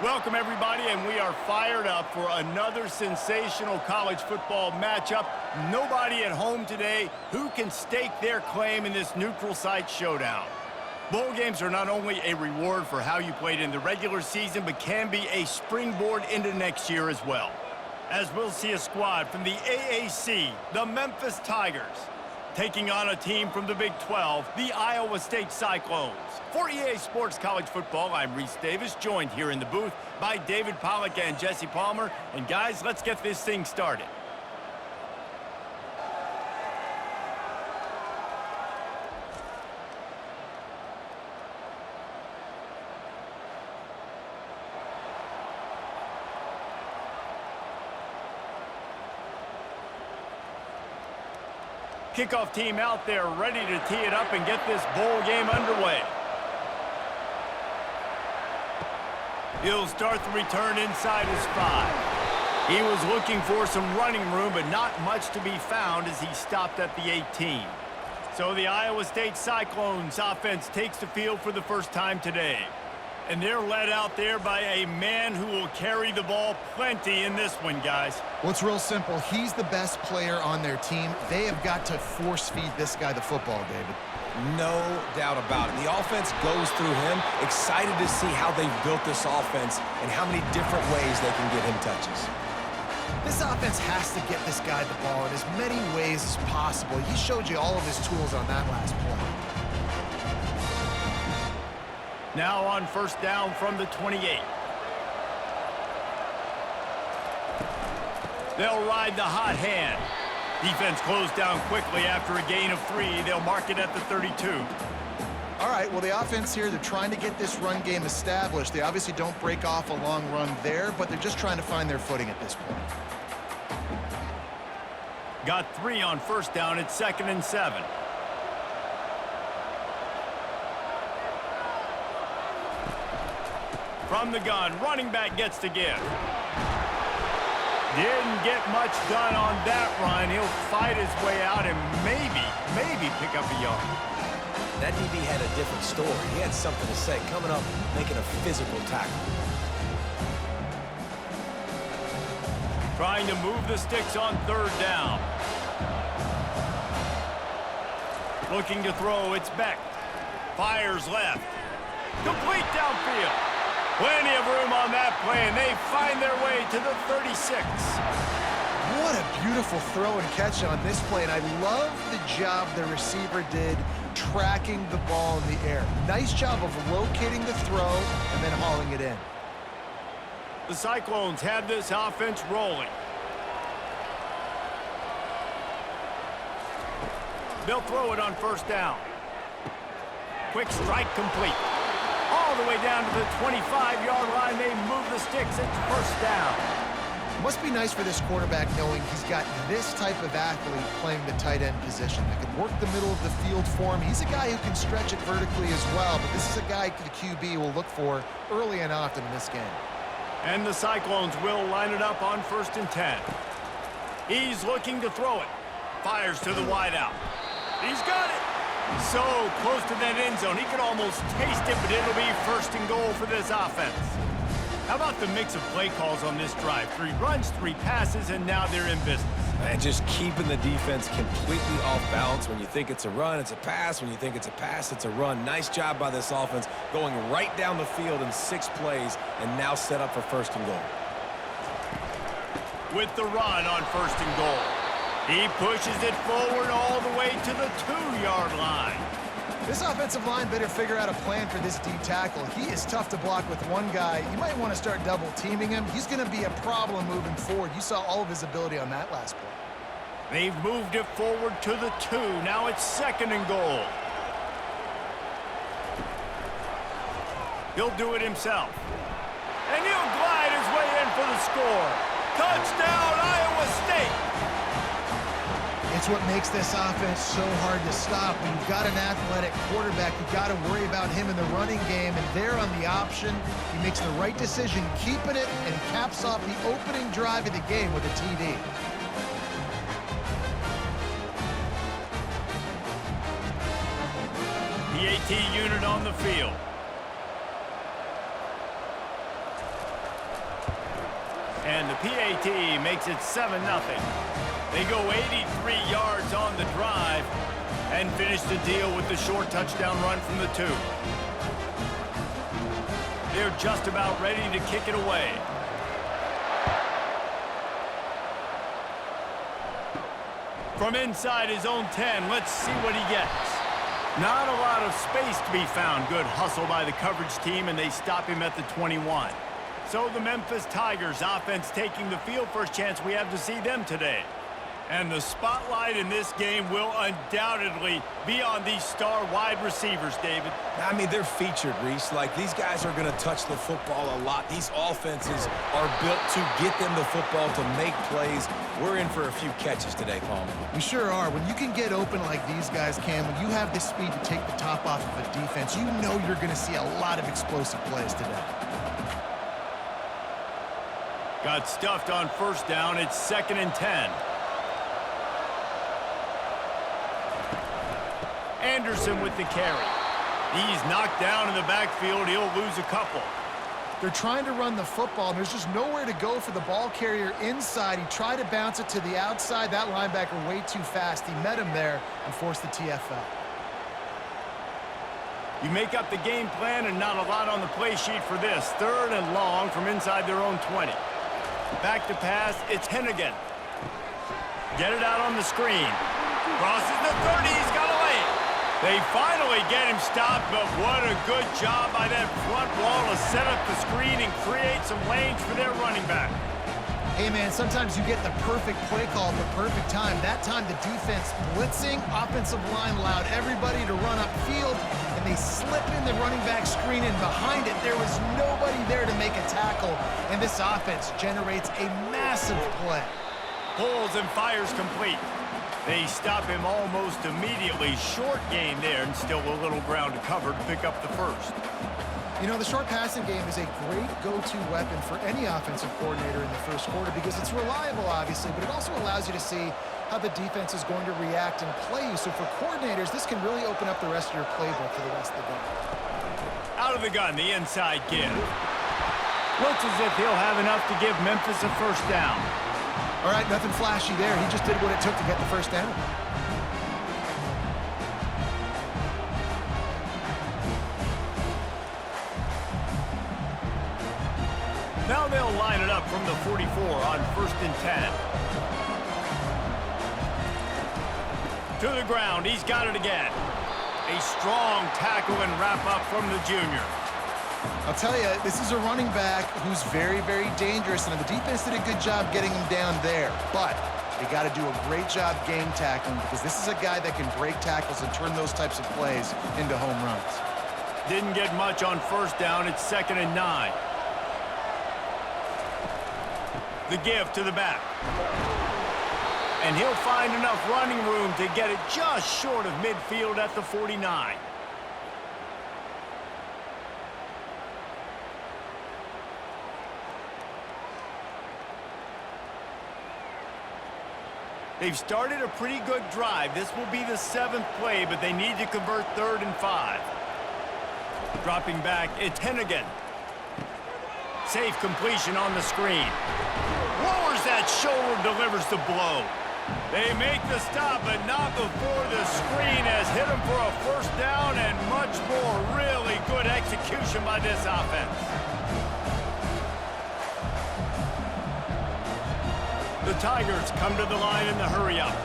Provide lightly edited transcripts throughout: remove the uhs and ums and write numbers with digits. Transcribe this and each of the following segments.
Welcome, everybody, and we are fired up for another sensational college football matchup. Nobody at home today who can stake their claim in this neutral site showdown. Bowl games are not only a reward for how you played in the regular season, but can be a springboard into next year as well. As we'll see a squad from the AAC, the Memphis Tigers, taking on a team from the Big 12, the Iowa State Cyclones. For EA Sports College Football, I'm Reese Davis, joined here in the booth by David Pollack and Jesse Palmer. And guys, let's get this thing started. Kickoff team out there ready to tee it up and get this bowl game underway. He'll start the return inside his 5. He was looking for some running room, but not much to be found as he stopped at the 18. So the Iowa State Cyclones offense takes the field for the first time today. And they're led out there by a man who will carry the ball plenty in this one, guys. Well, it's real simple. He's the best player on their team. They have got to force-feed this guy the football, David. No doubt about it. The offense goes through him. Excited to see how they've built this offense and how many different ways they can get him touches. This offense has to get this guy the ball in as many ways as possible. He showed you all of his tools on that last play. Now on first down from the 28. They'll ride the hot hand. Defense closed down quickly after a gain of 3. They'll mark it at the 32. All right, well, the offense here, they're trying to get this run game established. They obviously don't break off a long run there, but they're just trying to find their footing at this point. Got 3 on first down. It's 2nd and 7. From the gun, running back gets the give. Didn't get much done on that run. He'll fight his way out and maybe pick up a yard. That DB had a different story. He had something to say, coming up, making a physical tackle. Trying to move the sticks on third down. Looking to throw, it's Beck. Fires left. Complete downfield. Plenty of room on that play, and they find their way to the 36. What a beautiful throw and catch on this play, and I love the job the receiver did tracking the ball in the air. Nice job of locating the throw and then hauling it in. The Cyclones have this offense rolling. They'll throw it on first down. Quick strike complete. All the way down to the 25-yard line. They move the sticks. It's first down. It must be nice for this quarterback knowing he's got this type of athlete playing the tight end position that can work the middle of the field for him. He's a guy who can stretch it vertically as well, but this is a guy the QB will look for early and often in this game. And the Cyclones will line it up on 1st and 10. He's looking to throw it. Fires to the wideout. He's got it. So close to that end zone, he could almost taste it, but it'll be 1st and goal for this offense. How about the mix of play calls on this drive? 3 runs, 3 passes, and now they're in business. And just keeping the defense completely off balance. When you think it's a run, it's a pass. When you think it's a pass, it's a run. Nice job by this offense going right down the field in 6 plays and now set up for 1st and goal. With the run on 1st and goal. He pushes it forward all the way to the 2-yard line. This offensive line better figure out a plan for this D tackle. He is tough to block with one guy. You might want to start double-teaming him. He's going to be a problem moving forward. You saw all of his ability on that last play. They've moved it forward to the 2. Now it's 2nd and goal. He'll do it himself. And he'll glide his way in for the score. Touchdown, Iowa State! It's what makes this offense so hard to stop. When you've got an athletic quarterback, you've got to worry about him in the running game, and there on the option, he makes the right decision, keeping it, and he caps off the opening drive of the game with a TD. The AT unit on the field. And the PAT makes it 7-0. They go 83 yards on the drive and finish the deal with the short touchdown run from the 2. They're just about ready to kick it away. From inside his own 10, let's see what he gets. Not a lot of space to be found. Good hustle by the coverage team, and they stop him at the 21. So the Memphis Tigers offense taking the field. First chance we have to see them today. And the spotlight in this game will undoubtedly be on these star wide receivers, David. I mean, they're featured, Reese. Like, these guys are going to touch the football a lot. These offenses are built to get them the football, to make plays. We're in for a few catches today, Palmer. We sure are. When you can get open like these guys can, when you have the speed to take the top off of a defense, you know you're going to see a lot of explosive plays today. Got stuffed on first down. It's 2nd and 10. Anderson with the carry. He's knocked down in the backfield. He'll lose a couple. They're trying to run the football, and there's just nowhere to go for the ball carrier inside. He tried to bounce it to the outside. That linebacker way too fast. He met him there and forced the TFL. You make up the game plan and not a lot on the play sheet for this. 3rd and long from inside their own 20. Back to pass. It's Hennigan. Get it out on the screen. Crosses the 30. He's got away. They finally get him stopped, but what a good job by that front wall to set up the screen and create some lanes for their running back. Hey, man, sometimes you get the perfect play call at the perfect time. That time the defense blitzing, offensive line allowed everybody to run upfield, and they slip in the running back screen, and behind it there was nobody there to make a tackle, and this offense generates a massive play. Pulls and fires complete. They stop him almost immediately. Short gain there, and still a little ground to cover to pick up the first. You know, the short passing game is a great go-to weapon for any offensive coordinator in the first quarter because it's reliable, obviously, but it also allows you to see how the defense is going to react and play you. So for coordinators, this can really open up the rest of your playbook for the rest of the game. Out of the gun, the inside give. Looks as if he'll have enough to give Memphis a first down. All right, nothing flashy there. He just did what it took to get the first down. Now they'll line it up from the 44 on 1st and 10. To the ground, he's got it again. A strong tackle and wrap up from the junior. I'll tell you, this is a running back who's very, very dangerous, and the defense did a good job getting him down there. But they got to do a great job game tackling because this is a guy that can break tackles and turn those types of plays into home runs. Didn't get much on first down. It's 2nd and 9. The give to the back. And he'll find enough running room to get it just short of midfield at the 49. They've started a pretty good drive. This will be the 7th play, but they need to convert 3rd and 5. Dropping back, it's Hennigan. Safe completion on the screen. Lowers that shoulder, delivers the blow. They make the stop, but not before the screen has hit them for a first down and much more. Really good execution by this offense. The Tigers come to the line in the hurry-up.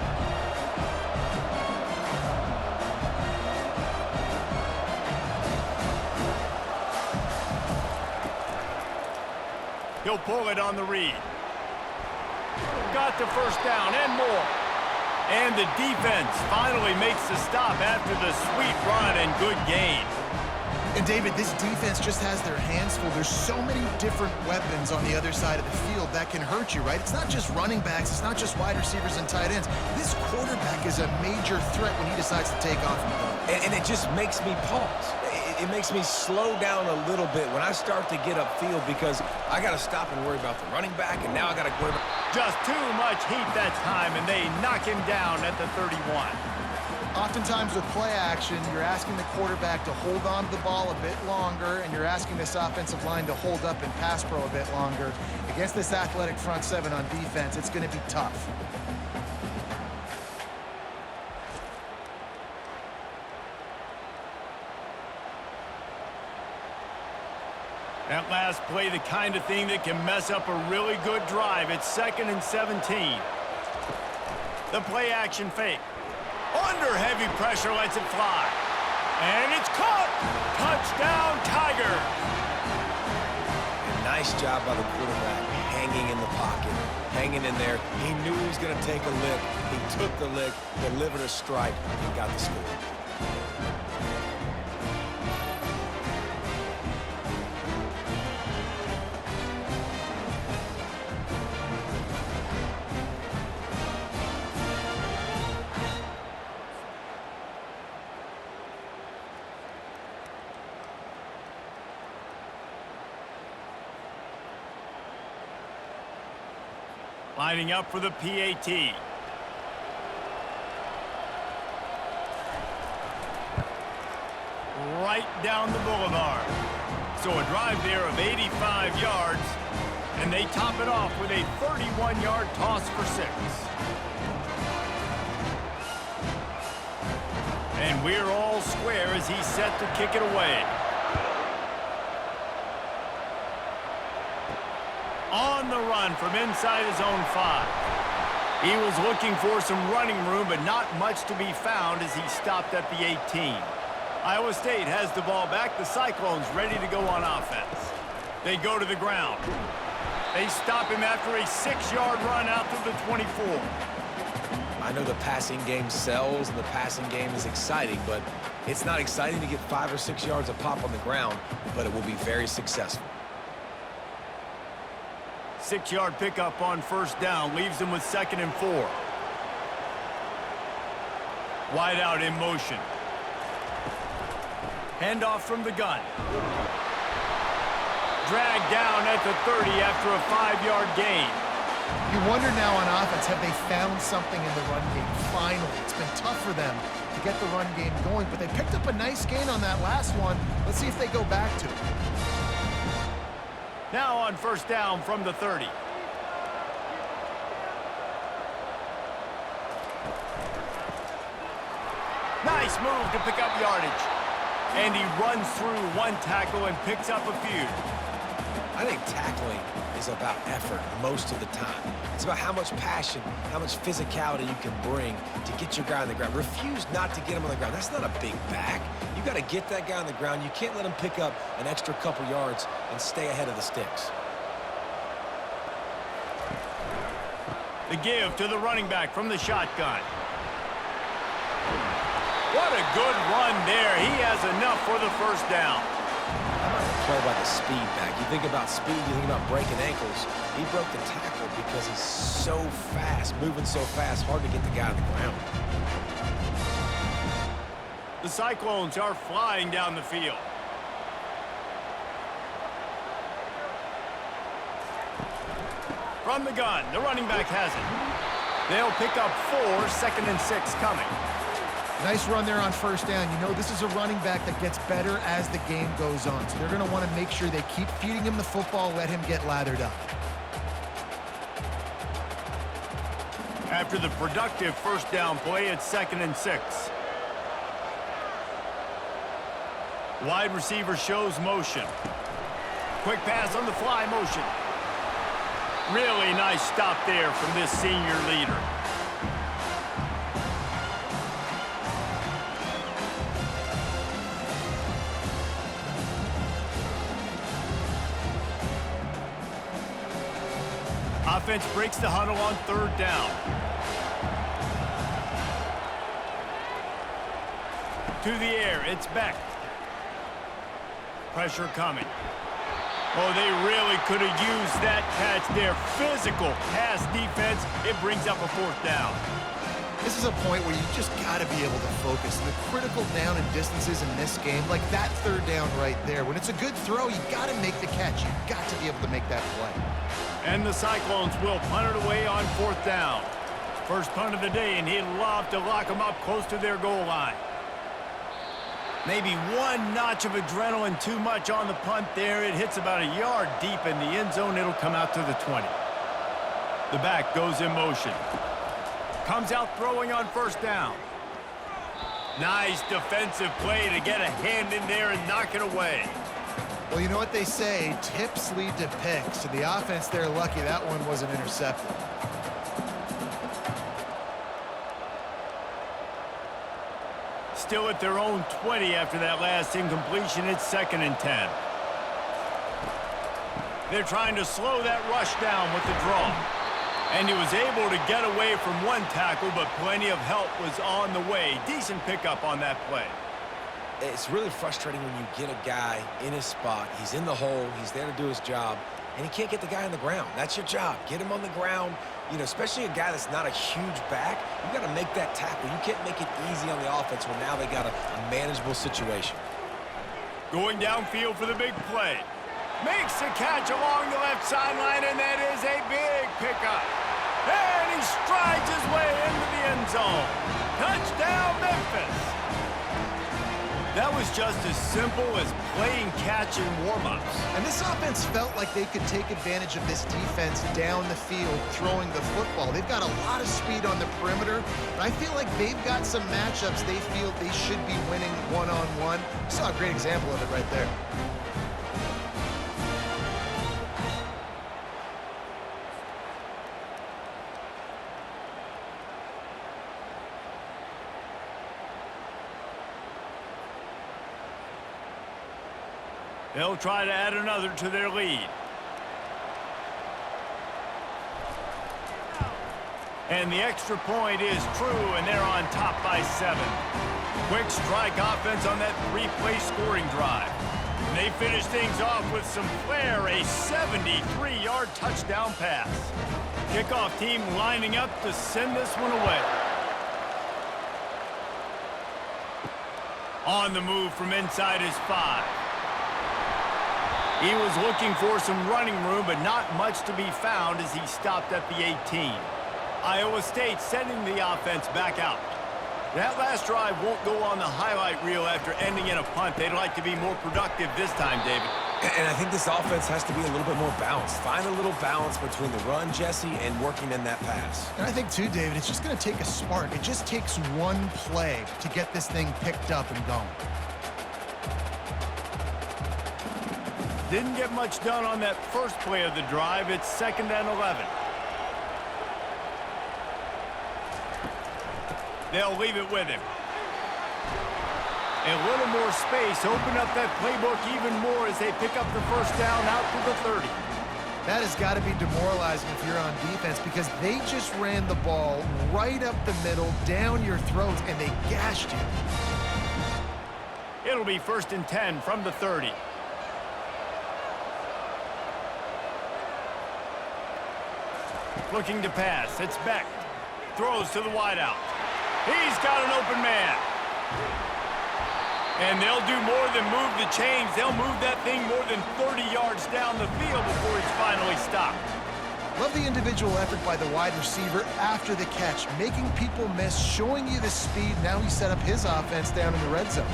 He'll pull it on the read. Got the first down and more. And the defense finally makes the stop after the sweet run and good gain. And David, this defense just has their hands full. There's so many different weapons on the other side of the field that can hurt you, right? It's not just running backs. It's not just wide receivers and tight ends. This quarterback is a major threat when he decides to take off. And it just makes me pause. It makes me slow down a little bit when I start to get upfield because I got to stop and worry about the running back, and now I got to worry about... Just too much heat that time, and they knock him down at the 31. Oftentimes with play action, you're asking the quarterback to hold on to the ball a bit longer, and you're asking this offensive line to hold up in pass pro a bit longer. Against this athletic front seven on defense, it's going to be tough. That last play, the kind of thing that can mess up a really good drive. It's 2nd and 17. The play action fake. Under heavy pressure, lets it fly. And it's caught! Touchdown, Tigers! And nice job by the quarterback, hanging in the pocket, hanging in there. He knew he was going to take a lick. He took the lick, delivered a strike, and got the score. Lining up for the PAT. Right down the boulevard. So a drive there of 85 yards, and they top it off with a 31-yard toss for 6. And we're all square as he's set to kick it away. On the run from inside his own 5. He was looking for some running room, but not much to be found as he stopped at the 18. Iowa State has the ball back. The Cyclones ready to go on offense. They go to the ground. They stop him after a 6-yard run out to the 24. I know the passing game sells and the passing game is exciting, but it's not exciting to get 5 or 6 yards of pop on the ground, but it will be very successful. 6-yard pickup on 1st down leaves him with 2nd and 4. Wide out in motion. Handoff from the gun. Dragged down at the 30 after a 5-yard gain. You wonder now on offense, have they found something in the run game? Finally, it's been tough for them to get the run game going, but they picked up a nice gain on that last one. Let's see if they go back to it. Now on 1st down from the 30. Nice move to pick up yardage. And he runs through one tackle and picks up a few. I think tackling is about effort most of the time. It's about how much passion, how much physicality you can bring to get your guy on the ground. Refuse not to get him on the ground. That's not a big back. You got to get that guy on the ground. You can't let him pick up an extra couple yards and stay ahead of the sticks. The give to the running back from the shotgun. What a good run there. He has enough for the 1st down. How about the play by the speed back? You think about speed, you think about breaking ankles. He broke the tackle because he's so fast, moving so fast, hard to get the guy on the ground. The Cyclones are flying down the field. From the gun, the running back has it. They'll pick up 4, 2nd and 6 coming. Nice run there on 1st down. You know, this is a running back that gets better as the game goes on. So they're going to want to make sure they keep feeding him the football, let him get lathered up. After the productive 1st down play, it's 2nd and 6. Wide receiver shows motion. Quick pass on the fly motion. Really nice stop there from this senior leader. Offense breaks the huddle on 3rd down. To the air, it's Beck. Pressure coming. Oh, they really could have used that catch there. Physical pass defense. It brings up a 4th down. This is a point where you just got to be able to focus. And the critical down and distances in this game, like that 3rd down right there. When it's a good throw, you got to make the catch. You've got to be able to make that play. And the Cyclones will punt it away on 4th down. First punt of the day, and he'd love to lock them up close to their goal line. Maybe one notch of adrenaline too much on the punt there. It hits about a yard deep in the end zone. It'll come out to the 20. The back goes in motion. Comes out throwing on first down. Nice defensive play to get a hand in there and knock it away. Well, you know what they say, tips lead to picks. So the offense, they're lucky that one wasn't intercepted. Still at their own 20 after that last incompletion. It's 2nd and 10. They're trying to slow that rush down with the draw. And he was able to get away from one tackle, but plenty of help was on the way. Decent pickup on that play. It's really frustrating when you get a guy in his spot. He's in the hole. He's there to do his job, and he can't get the guy on the ground. That's your job. Get him on the ground. You know, especially a guy that's not a huge back. You got to make that tackle. You can't make it easy on the offense when now they got a manageable situation. Going downfield for the big play. Makes the catch along the left sideline, and that is a big pickup. And he strides his way into the end zone. Touchdown, Memphis. That was just as simple as playing catch in warm-ups. And this offense felt like they could take advantage of this defense down the field throwing the football. They've got a lot of speed on the perimeter, but I feel like they've got some matchups they feel they should be winning one-on-one. Saw a great example of it right there. They'll try to add another to their lead. And the extra point is true, and they're on top by 7. Quick strike offense on that 3-play scoring drive. And they finish things off with some flair, a 73-yard touchdown pass. Kickoff team lining up to send this one away. On the move from inside his 5. He was looking for some running room, but not much to be found as he stopped at the 18. Iowa State sending the offense back out. That last drive won't go on the highlight reel after ending in a punt. They'd like to be more productive this time, David. And I think this offense has to be a little bit more balanced. Find a little balance between the run, Jesse, and working in that pass. And I think, too, David, it's just going to take a spark. It just takes one play to get this thing picked up and going. Didn't get much done on that first play of the drive. It's 2nd and 11. They'll leave it with him. A little more space. Open up that playbook even more as they pick up the first down out to the 30. That has got to be demoralizing if you're on defense because they just ran the ball right up the middle, down your throats, and they gashed you. It'll be 1st and 10 from the 30. Looking to pass. It's Beck. Throws to the wideout. He's got an open man. And they'll do more than move the chains. They'll move that thing more than 30 yards down the field before he's finally stopped. Love the individual effort by the wide receiver after the catch, making people miss, showing you the speed. Now he set up his offense down in the red zone.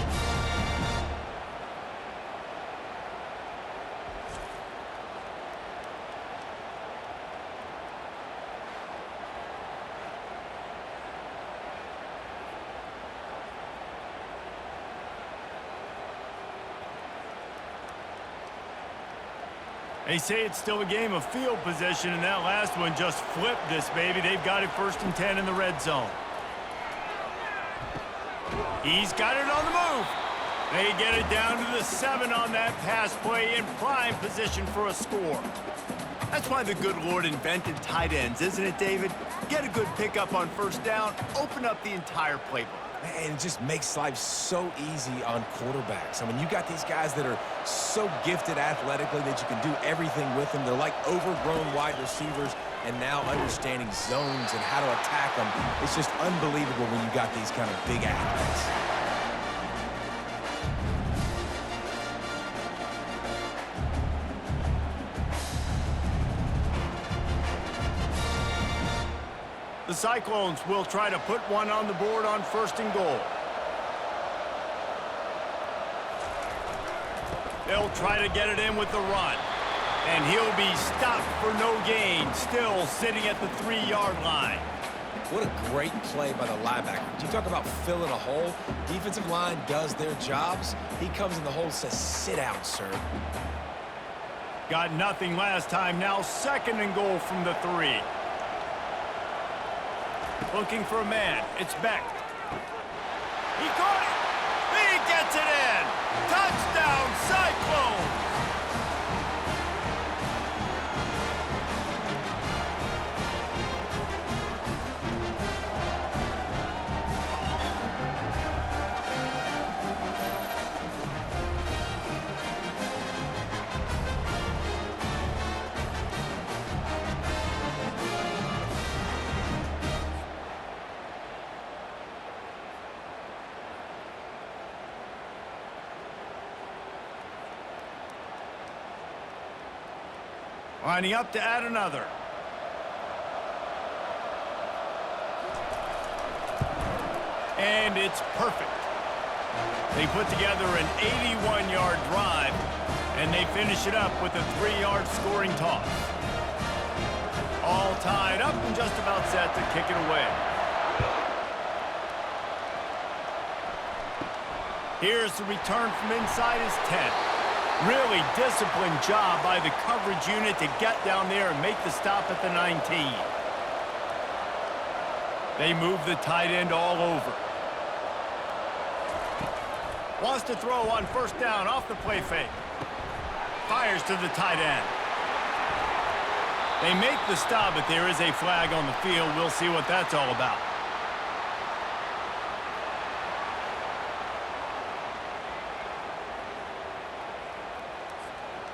They say it's still a game of field position, and that last one just flipped this baby. They've got it 1st and 10 in the red zone. He's got it on the move. They get it down to the 7 on that pass play in prime position for a score. That's why the good Lord invented tight ends, isn't it, David? Get a good pickup on first down, open up the entire playbook. Man, it just makes life so easy on quarterbacks. I mean, you got these guys that are so gifted athletically that you can do everything with them. They're like overgrown wide receivers, and now understanding zones and how to attack them. It's just unbelievable when you got these kind of big athletes. The Cyclones will try to put one on the board on 1st and goal. They'll try to get it in with the run. And he'll be stopped for no gain, still sitting at the 3-yard line. What a great play by the linebacker. You talk about filling a hole. Defensive line does their jobs. He comes in the hole and says, sit down, sir. Got nothing last time. Now 2nd and goal from the 3. Looking for a man. It's Beck. He caught it. He gets it in. Touchdown, Cyclones. Lining up to add another. And it's perfect. They put together an 81-yard drive, and they finish it up with a 3-yard scoring toss. All tied up and just about set to kick it away. Here's the return from inside his 10. Really disciplined job by the coverage unit to get down there and make the stop at the 19. They move the tight end all over. Wants to throw on 1st down off the play fake. Fires to the tight end. They make the stop, but there is a flag on the field. We'll see what that's all about.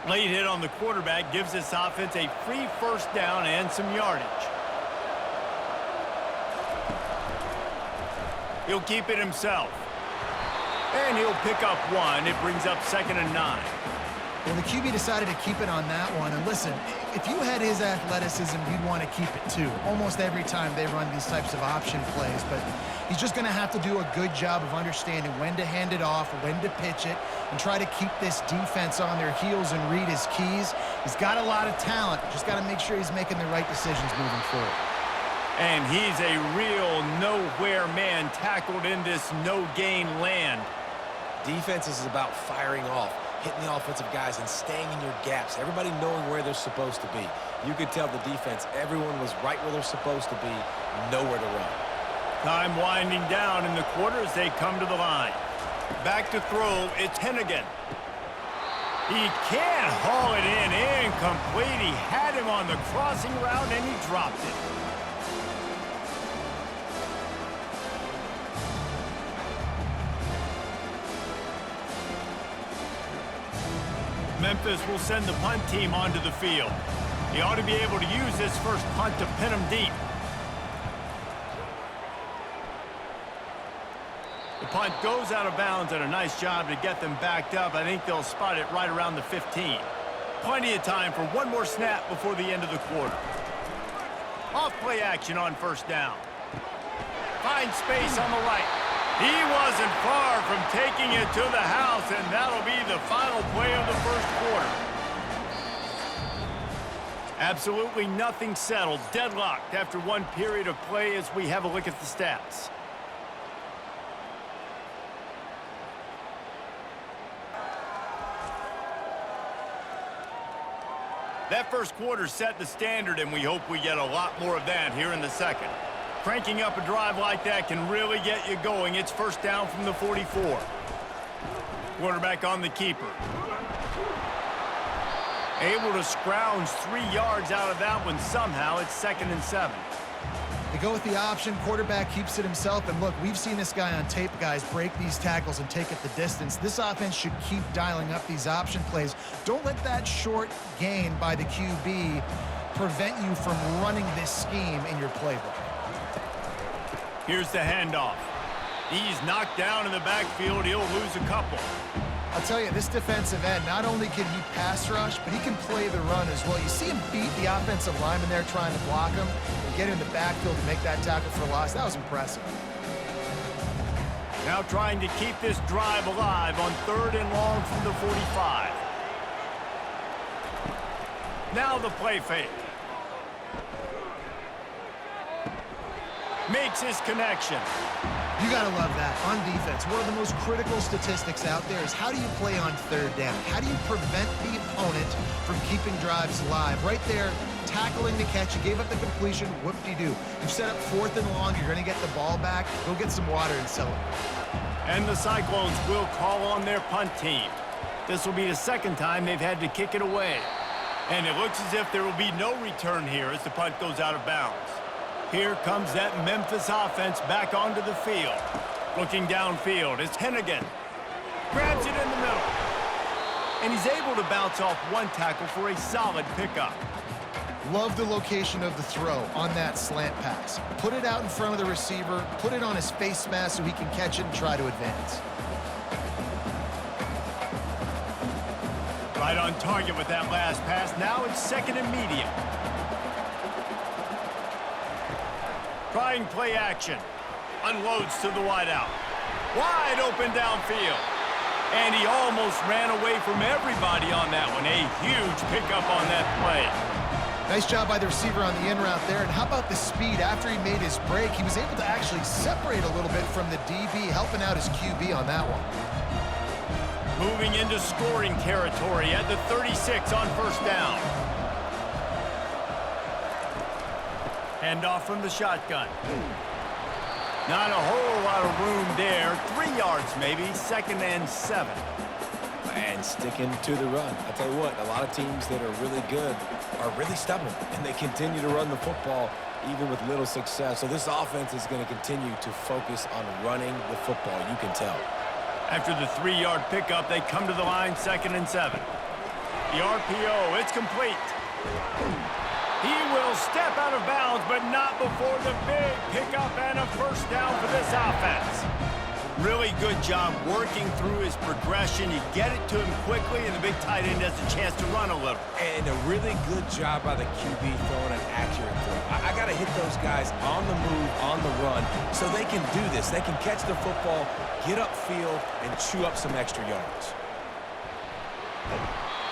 Late hit on the quarterback gives this offense a free 1st down and some yardage. He'll keep it himself. And he'll pick up 1. It brings up 2nd and 9. Well, the QB decided to keep it on that one. And listen, if you had his athleticism, you'd want to keep it too. Almost every time they run these types of option plays. But he's just going to have to do a good job of understanding when to hand it off, when to pitch it, and try to keep this defense on their heels and read his keys. He's got a lot of talent. Just got to make sure he's making the right decisions moving forward. And he's a real nowhere man tackled in this no-gain land. Defense is about firing off, hitting the offensive guys and staying in your gaps. Everybody knowing where they're supposed to be. You could tell the defense, everyone was right where they're supposed to be, nowhere to run. Time winding down in the quarter as they come to the line. Back to throw, it's Hennigan. He can't haul it in, incomplete. He had him on the crossing route and he dropped it. Memphis will send the punt team onto the field. He ought to be able to use this first punt to pin him deep. The punt goes out of bounds, and a nice job to get them backed up. I think they'll spot it right around the 15. Plenty of time for one more snap before the end of the quarter. Off play action on 1st down. Finds space on the right. He wasn't far from taking it to the house, and that'll be the final play of the 1st quarter. Absolutely nothing settled, deadlocked after one period of play as we have a look at the stats. That 1st quarter set the standard, and we hope we get a lot more of that here in the 2nd. Cranking up a drive like that can really get you going. It's 1st down from the 44. Quarterback on the keeper. Able to scrounge 3 yards out of that one somehow. It's 2nd and 7. They go with the option. Quarterback keeps it himself. And look, we've seen this guy on tape, guys, break these tackles and take it the distance. This offense should keep dialing up these option plays. Don't let that short gain by the QB prevent you from running this scheme in your playbook. Here's the handoff. He's knocked down in the backfield. He'll lose a couple. I'll tell you, this defensive end, not only can he pass rush, but he can play the run as well. You see him beat the offensive lineman there trying to block him. get in the backfield to make that tackle for loss. That was impressive. Now trying to keep this drive alive on 3rd and long from the 45. Now the play fake. Makes his connection. You got to love that. On defense, one of the most critical statistics out there is how do you play on 3rd down? How do you prevent the opponent from keeping drives alive? Right there, tackling the catch. You gave up the completion. Whoop-de-doo. You've set up 4th and long. You're going to get the ball back. Go get some water and celebrate. And the Cyclones will call on their punt team. This will be the 2nd time they've had to kick it away. And it looks as if there will be no return here as the punt goes out of bounds. Here comes that Memphis offense back onto the field. Looking downfield, it's Hennigan. Grabs it in the middle. And he's able to bounce off one tackle for a solid pickup. Love the location of the throw on that slant pass. Put it out in front of the receiver, put it on his face mask so he can catch it and try to advance. Right on target with that last pass. Now it's 2nd and medium. Trying play action. Unloads to the wideout. Wide open downfield. And he almost ran away from everybody on that one. A huge pickup on that play. Nice job by the receiver on the in route there. And how about the speed? After he made his break, he was able to actually separate a little bit from the DB, helping out his QB on that one. Moving into scoring territory at the 36 on 1st down. Handoff from the shotgun. Not a whole lot of room there. 3 yards maybe, 2nd and 7. And sticking to the run. I'll tell you what, a lot of teams that are really good are really stubborn, and they continue to run the football even with little success. So this offense is going to continue to focus on running the football, you can tell. After the 3-yard pickup, they come to the line, 2nd and 7. The RPO, it's complete. He will step out of bounds, but not before the big pickup and a 1st down for this offense. Really good job working through his progression. You get it to him quickly, and the big tight end has a chance to run a little. And a really good job by the QB throwing an accurate throw. I got to hit those guys on the move, on the run, so they can do this. They can catch the football, get upfield, and chew up some extra yards.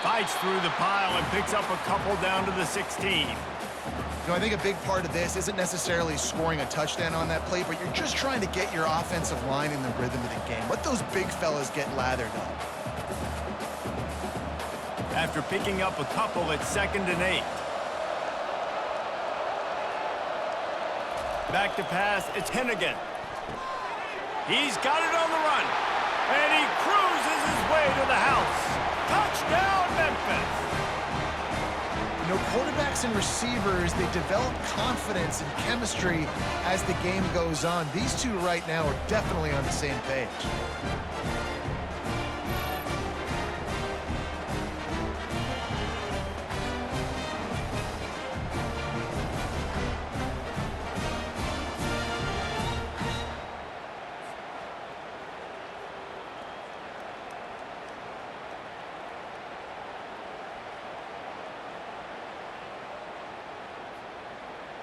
Fights through the pile and picks up a couple down to the 16. You know, I think a big part of this isn't necessarily scoring a touchdown on that play, but you're just trying to get your offensive line in the rhythm of the game. Let those big fellas get lathered up. After picking up a couple, it's 2nd and 8. Back to pass, it's Hennigan. He's got it on the run, and he cruises his way to the house. Touchdown, Memphis! You know, quarterbacks and receivers, they develop confidence and chemistry as the game goes on. These two right now are definitely on the same page.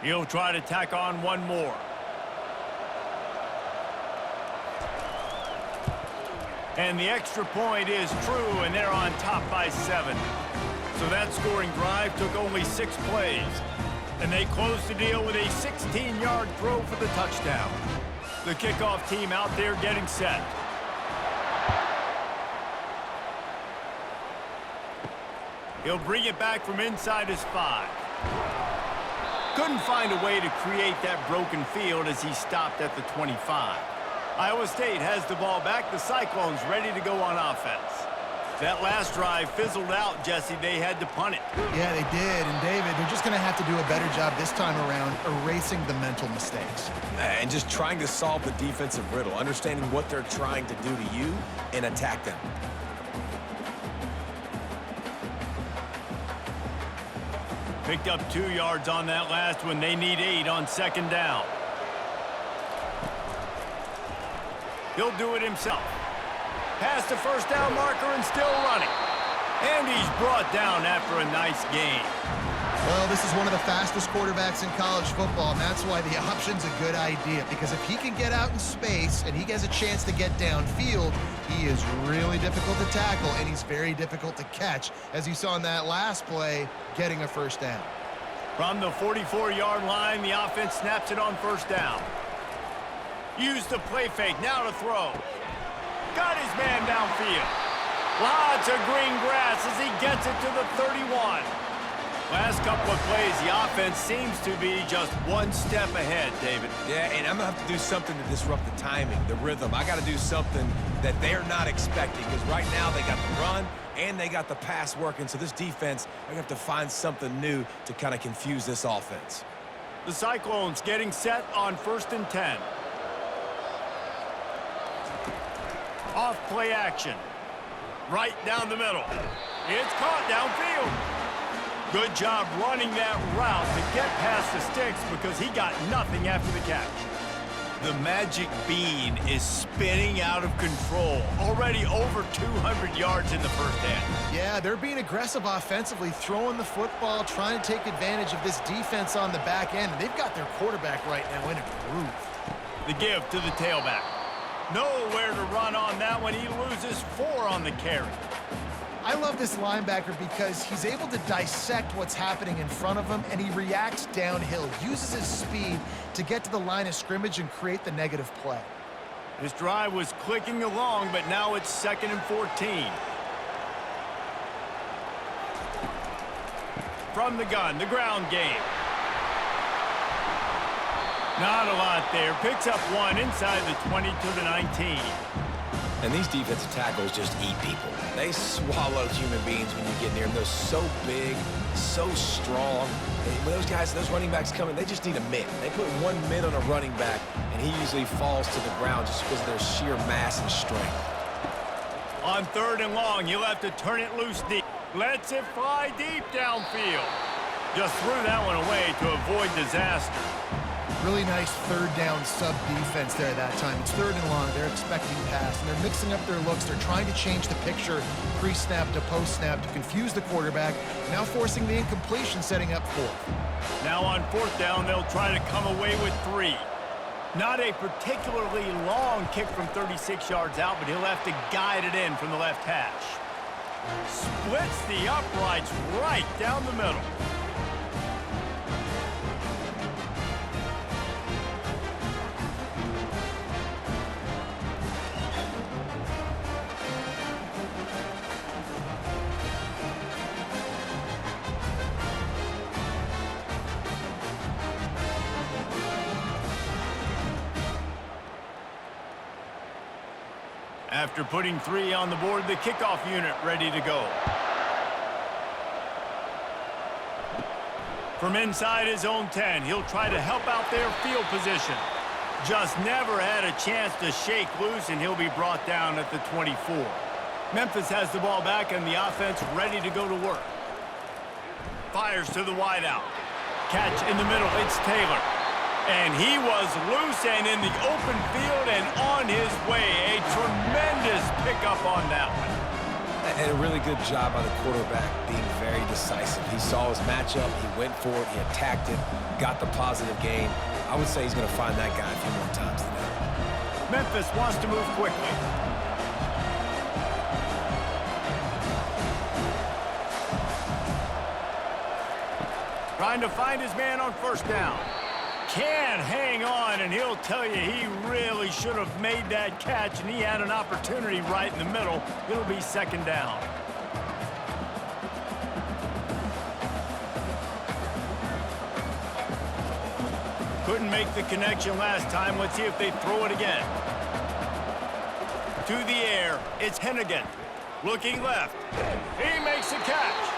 He'll try to tack on one more. And the extra point is true, and they're on top by 7. So that scoring drive took only 6 plays. And they closed the deal with a 16-yard throw for the touchdown. The kickoff team out there getting set. He'll bring it back from inside his 5. Couldn't find a way to create that broken field as he stopped at the 25. Iowa State has the ball back. The Cyclones ready to go on offense. That last drive fizzled out, Jesse. They had to punt it. Yeah, they did. And, David, they're just going to have to do a better job this time around erasing the mental mistakes. And just trying to solve the defensive riddle, understanding what they're trying to do to you and attack them. Picked up 2 yards on that last one. They need 8 on 2nd down. He'll do it himself. Past the 1st down marker and still running. And he's brought down after a nice gain. Well, this is one of the fastest quarterbacks in college football, and that's why the option's a good idea, because if he can get out in space and he has a chance to get downfield, he is really difficult to tackle, and he's very difficult to catch, as you saw in that last play, getting a first down. From the 44-yard line, the offense snaps it on first down. Use the play fake, now to throw. Got his man downfield. Lots of green grass as he gets it to the 31. Last couple of plays, the offense seems to be just one step ahead, David. Yeah, and I'm going to have to do something to disrupt the timing, the rhythm. I got to do something that they're not expecting, because right now they got the run and they got the pass working. So this defense, they're going to have to find something new to kind of confuse this offense. The Cyclones getting set on 1st and 10. Off play action. Right down the middle. It's caught downfield. Good job running that route to get past the sticks because he got nothing after the catch. The magic bean is spinning out of control. Already over 200 yards in the first half. Yeah, they're being aggressive offensively, throwing the football, trying to take advantage of this defense on the back end. They've got their quarterback right now in a groove. The give to the tailback. Nowhere to run on that one. He loses 4 on the carry. I love this linebacker because he's able to dissect what's happening in front of him, and he reacts downhill, uses his speed to get to the line of scrimmage and create the negative play. This drive was clicking along, but now it's 2nd and 14. From the gun, the ground game. Not a lot there. Picks up 1 inside the 20 to the 19. And these defensive tackles just eat people. They swallow human beings when you get near them. They're so big, so strong. And when those guys, those running backs come in, they just need a mitt. They put 1 mitt on a running back, and he usually falls to the ground just because of their sheer mass and strength. On 3rd and long, he'll have to turn it loose deep. Lets it fly deep downfield. Just threw that one away to avoid disaster. Really nice 3rd down sub defense there that time. It's 3rd and long. They're expecting pass, and they're mixing up their looks. They're trying to change the picture pre-snap to post-snap to confuse the quarterback, now forcing the incompletion, setting up 4th. Now on 4th down, they'll try to come away with 3. Not a particularly long kick from 36 yards out, but he'll have to guide it in from the left hash. Splits the uprights right down the middle. After putting 3 on the board, the kickoff unit ready to go. From inside his own 10, he'll try to help out their field position. Just never had a chance to shake loose, and he'll be brought down at the 24. Memphis has the ball back, and the offense ready to go to work. Fires to the wideout. Catch in the middle, it's Taylor. And he was loose and in the open field and on his way. A tremendous pickup on that one. And a really good job by the quarterback being very decisive. He saw his matchup, he went for it, he attacked it, got the positive gain. I would say he's going to find that guy a few more times than that. Memphis wants to move quickly. Trying to find his man on 1st down. Can hang on, and he'll tell you he really should have made that catch, and he had an opportunity right in the middle. It'll be 2nd down. Couldn't make the connection last time. Let's see if they throw it again. To the air, it's Hennigan. Looking left. He makes the catch.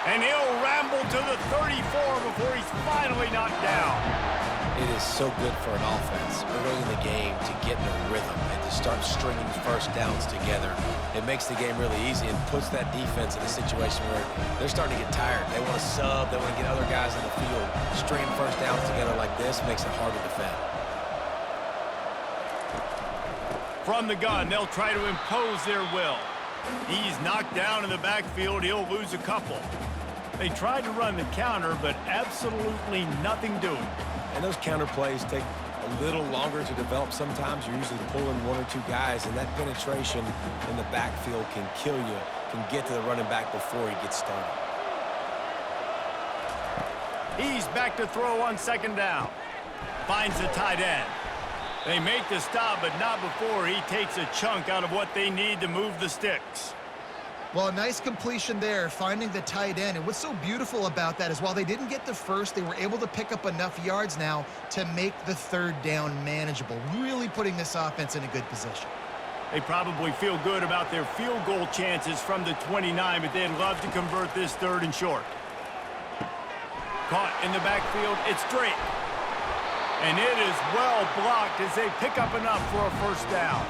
And he'll ramble to the 34 before he's finally knocked down. It is so good for an offense early in the game to get in a rhythm and to start stringing first downs together. It makes the game really easy and puts that defense in a situation where they're starting to get tired. They want to sub. They want to get other guys in the field. Stringing first downs together like this makes it hard to defend. From the gun, they'll try to impose their will. He's knocked down in the backfield. He'll lose a couple. They tried to run the counter, but absolutely nothing doing. And those counter plays take a little longer to develop sometimes. You're usually pulling one or two guys, and that penetration in the backfield can kill you, can get to the running back before he gets started. He's back to throw on second down. Finds the tight end. They make the stop, but not before he takes a chunk out of what they need to move the sticks. Well, a nice completion there, finding the tight end. And what's so beautiful about that is while they didn't get the first, they were able to pick up enough yards now to make the third down manageable, really putting this offense in a good position. They probably feel good about their field goal chances from the 29, but they'd love to convert this third and short. Caught in the backfield, it's Drake. And it is well blocked as they pick up enough for a first down.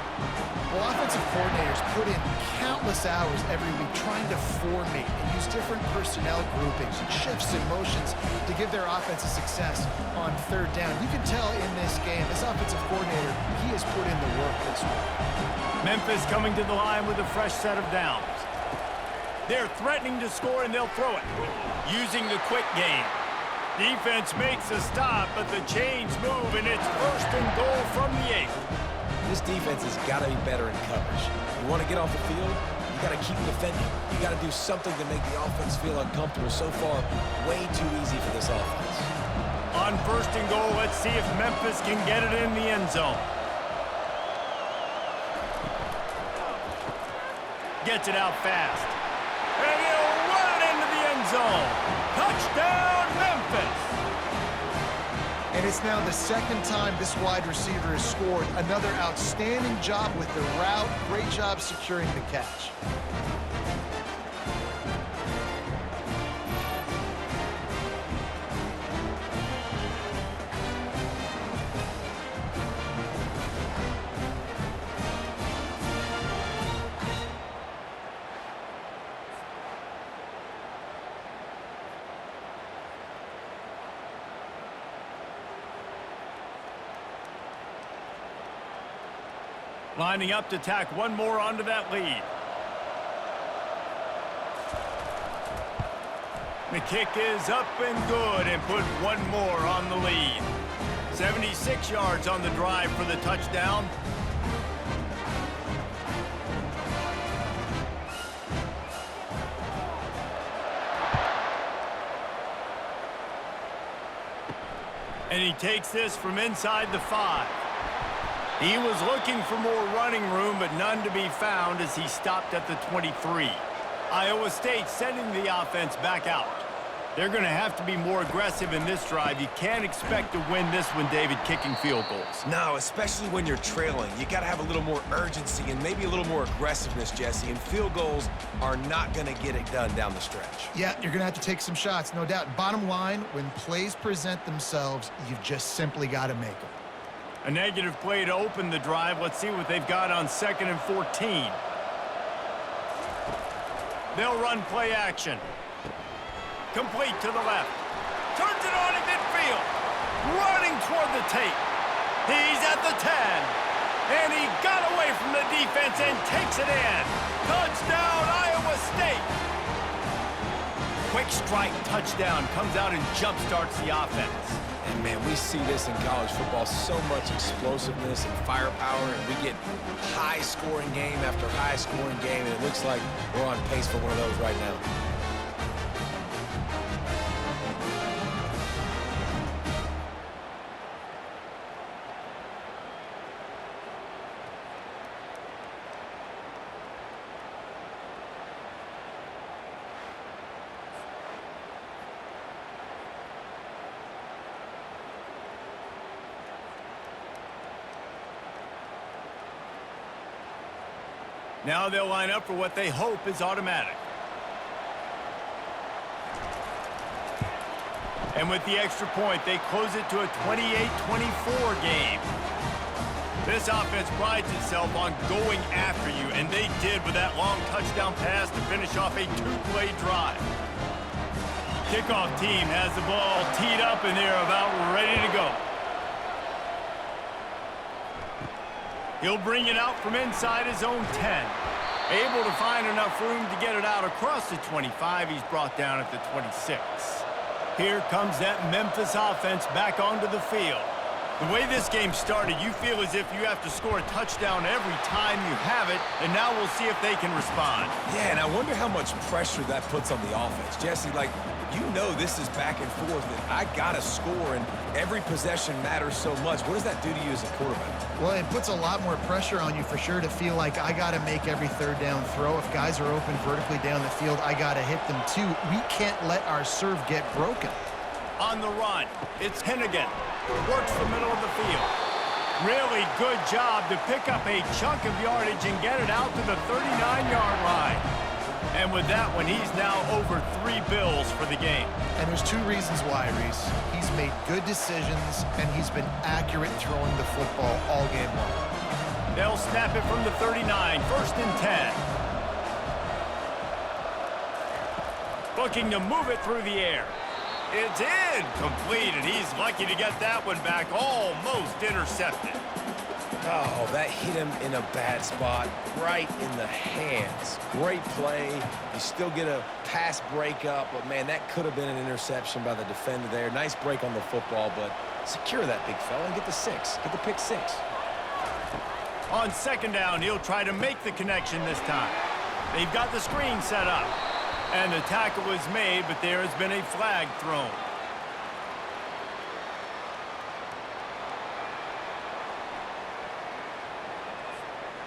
Well, offensive coordinators put in countless hours every week trying to formate and use different personnel groupings and shifts and motions to give their offense a success on third down. You can tell in this game, this offensive coordinator, he has put in the work this week. Memphis coming to the line with a fresh set of downs. They're threatening to score, and they'll throw it, using the quick game. Defense makes a stop, but the chains move, and it's first and goal from the 8. This defense has got to be better in coverage. You want to get off the field, you got to keep defending. You got to do something to make the offense feel uncomfortable. So far, way too easy for this offense. On first and goal, let's see if Memphis can get it in the end zone. Gets it out fast. And he'll run it into the end zone. Touchdown, Memphis! And it's now the second time this wide receiver has scored. Another outstanding job with the route. Great job securing the catch. Lining up to tack one more onto that lead. The kick is up and good and put one more on the lead. 76 yards on the drive for the touchdown. And he takes this from inside the 5. He was looking for more running room, but none to be found as he stopped at the 23. Iowa State sending the offense back out. They're going to have to be more aggressive in this drive. You can't expect to win this one, David, kicking field goals. No, especially when you're trailing. You got to have a little more urgency and maybe a little more aggressiveness, Jesse. And field goals are not going to get it done down the stretch. Yeah, you're going to have to take some shots, no doubt. Bottom line, when plays present themselves, you've just simply got to make them. A negative play to open the drive. Let's see what they've got on 2nd and 14. They'll run play action. Complete to the left. Turns it on in midfield. Running toward the tape. He's at the 10. And he got away from the defense and takes it in. Touchdown, Iowa State. Quick strike touchdown comes out and jump-starts the offense. And, man, we see this in college football, so much explosiveness and firepower, and we get high-scoring game after high-scoring game, and it looks like we're on pace for one of those right now. Now they'll line up for what they hope is automatic. And with the extra point, they close it to a 28-24 game. This offense prides itself on going after you, and they did with that long touchdown pass to finish off a 2-play drive. Kickoff team has the ball teed up, and they're about ready to go. He'll bring it out from inside his own 10. Able to find enough room to get it out across the 25. He's brought down at the 26. Here comes that Memphis offense back onto the field. The way this game started, you feel as if you have to score a touchdown every time you have it, and now we'll see if they can respond. Yeah, and I wonder how much pressure that puts on the offense. Jesse, like, you know this is back and forth, and I got to score, and every possession matters so much. What does that do to you as a quarterback? Well, it puts a lot more pressure on you for sure to feel like I got to make every third down throw. If guys are open vertically down the field, I got to hit them too. We can't let our serve get broken. On the run, it's Hennigan. Works the middle of the field. Really good job to pick up a chunk of yardage and get it out to the 39-yard line. And with that one, he's now over 3 bills for the game. And there's 2 reasons why, Reese. He's made good decisions, and he's been accurate throwing the football all game long. They'll snap it from the 39, 1st and 10. Looking to move it through the air. It's incomplete, and he's lucky to get that one back, almost intercepted. Oh, that hit him in a bad spot, right in the hands. Great play. You still get a pass breakup, but, man, that could have been an interception by the defender there. Nice break on the football, but secure that big fella and get the 6. Get the pick 6. On 2nd down, he'll try to make the connection this time. They've got the screen set up. And the tackle was made, but there has been a flag thrown.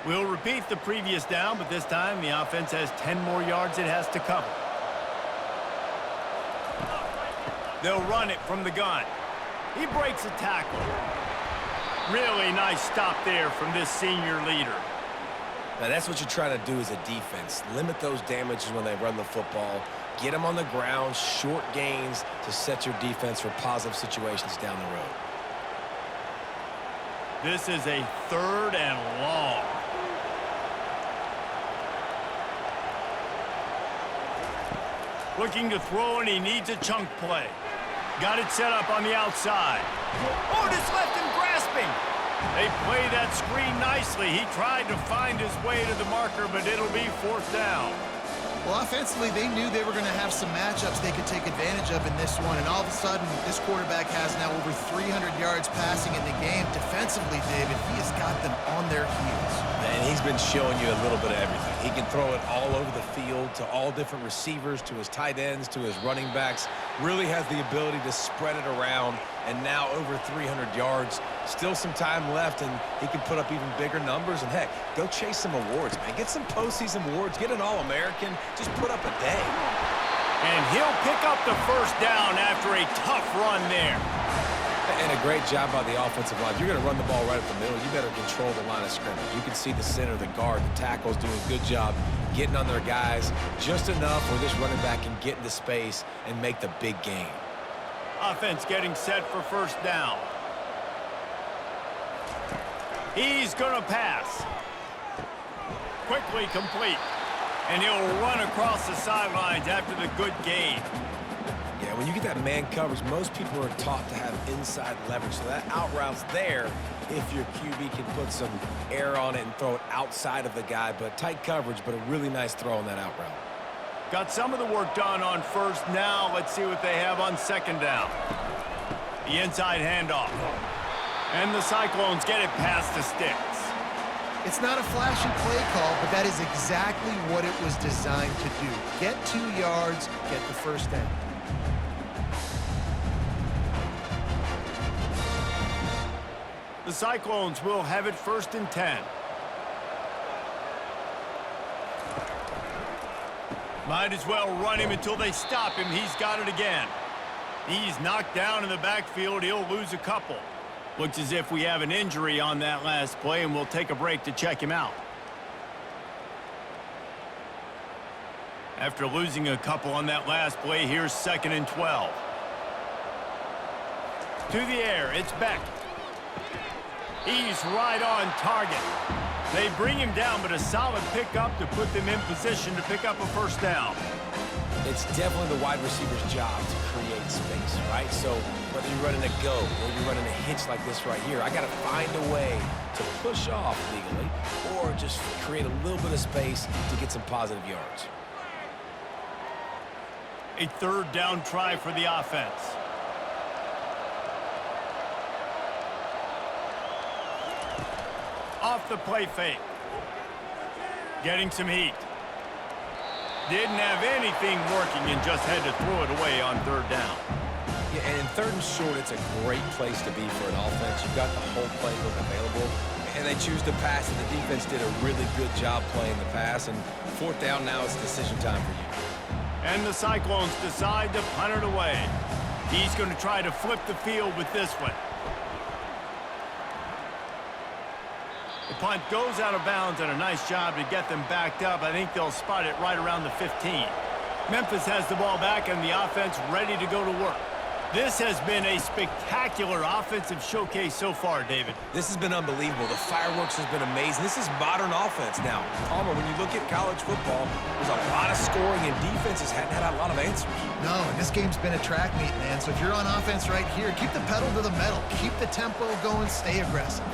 We'll repeat the previous down, but this time the offense has 10 more yards it has to cover. They'll run it from the gun. He breaks a tackle. Really nice stop there from this senior leader. Now, that's what you try to do as a defense. Limit those damages when they run the football. Get them on the ground, short gains to set your defense for positive situations down the road. This is a 3rd and long. Looking to throw, and he needs a chunk play. Got it set up on the outside. Oh, just left him grasping. They play that screen nicely. He tried to find his way to the marker, but it'll be 4th down. Well, offensively, they knew they were going to have some matchups they could take advantage of in this one, and all of a sudden, this quarterback has now over 300 yards passing in the game. Defensively, David, he has got them on their heels. And he's been showing you a little bit of everything. He can throw it all over the field to all different receivers, to his tight ends, to his running backs. Really has the ability to spread it around, and now over 300 yards. Still some time left, and he can put up even bigger numbers. And, heck, go chase some awards, man. Get some postseason awards. Get an All-American. Just put up a day. And he'll pick up the 1st down after a tough run there. And a great job by the offensive line. If you're going to run the ball right up the middle, you better control the line of scrimmage. You can see the center, the guard, the tackles doing a good job getting on their guys just enough where this running back can get into space and make the big game. Offense getting set for 1st down. He's going to pass. Quickly complete. And he'll run across the sidelines after the good gain. Yeah, when you get that man coverage, most people are taught to have inside leverage. So that out route's there if your QB can put some air on it and throw it outside of the guy. But tight coverage, but a really nice throw on that out route. Got some of the work done on 1st. Now let's see what they have on 2nd down. The inside handoff. And the Cyclones get it past the sticks. It's not a flashy play call, but that is exactly what it was designed to do. Get 2 yards, get the 1st down. The Cyclones will have it 1st and 10. Might as well run him until they stop him. He's got it again. He's knocked down in the backfield. He'll lose a couple. Looks as if we have an injury on that last play, and we'll take a break to check him out. After losing a couple on that last play, here's 2nd and 12. To the air, it's Beck. He's right on target. They bring him down, but a solid pickup to put them in position to pick up a 1st down. It's definitely the wide receiver's job to create space, right? So whether you're running a go or you're running a hitch like this right here, I got to find a way to push off legally or just create a little bit of space to get some positive yards. A third down try for the offense. Off the play fake. Getting some heat. Didn't have anything working and just had to throw it away on third down. Yeah, and in third and short, it's a great place to be for an offense. You've got the whole playbook available, and they choose to pass, and the defense did a really good job playing the pass. And fourth down now, it's decision time for you. And the Cyclones decide to punt it away. He's going to try to flip the field with this one. The punt goes out of bounds, and a nice job to get them backed up. I think they'll spot it right around the 15. Memphis has the ball back, and the offense ready to go to work. This has been a spectacular offensive showcase so far, David. This has been unbelievable. The fireworks has been amazing. This is modern offense now. Palmer, when you look at college football, there's a lot of scoring, and defenses hadn't had a lot of answers. No, and this game's been a track meet, man. So if you're on offense right here, keep the pedal to the metal. Keep the tempo going. Stay aggressive.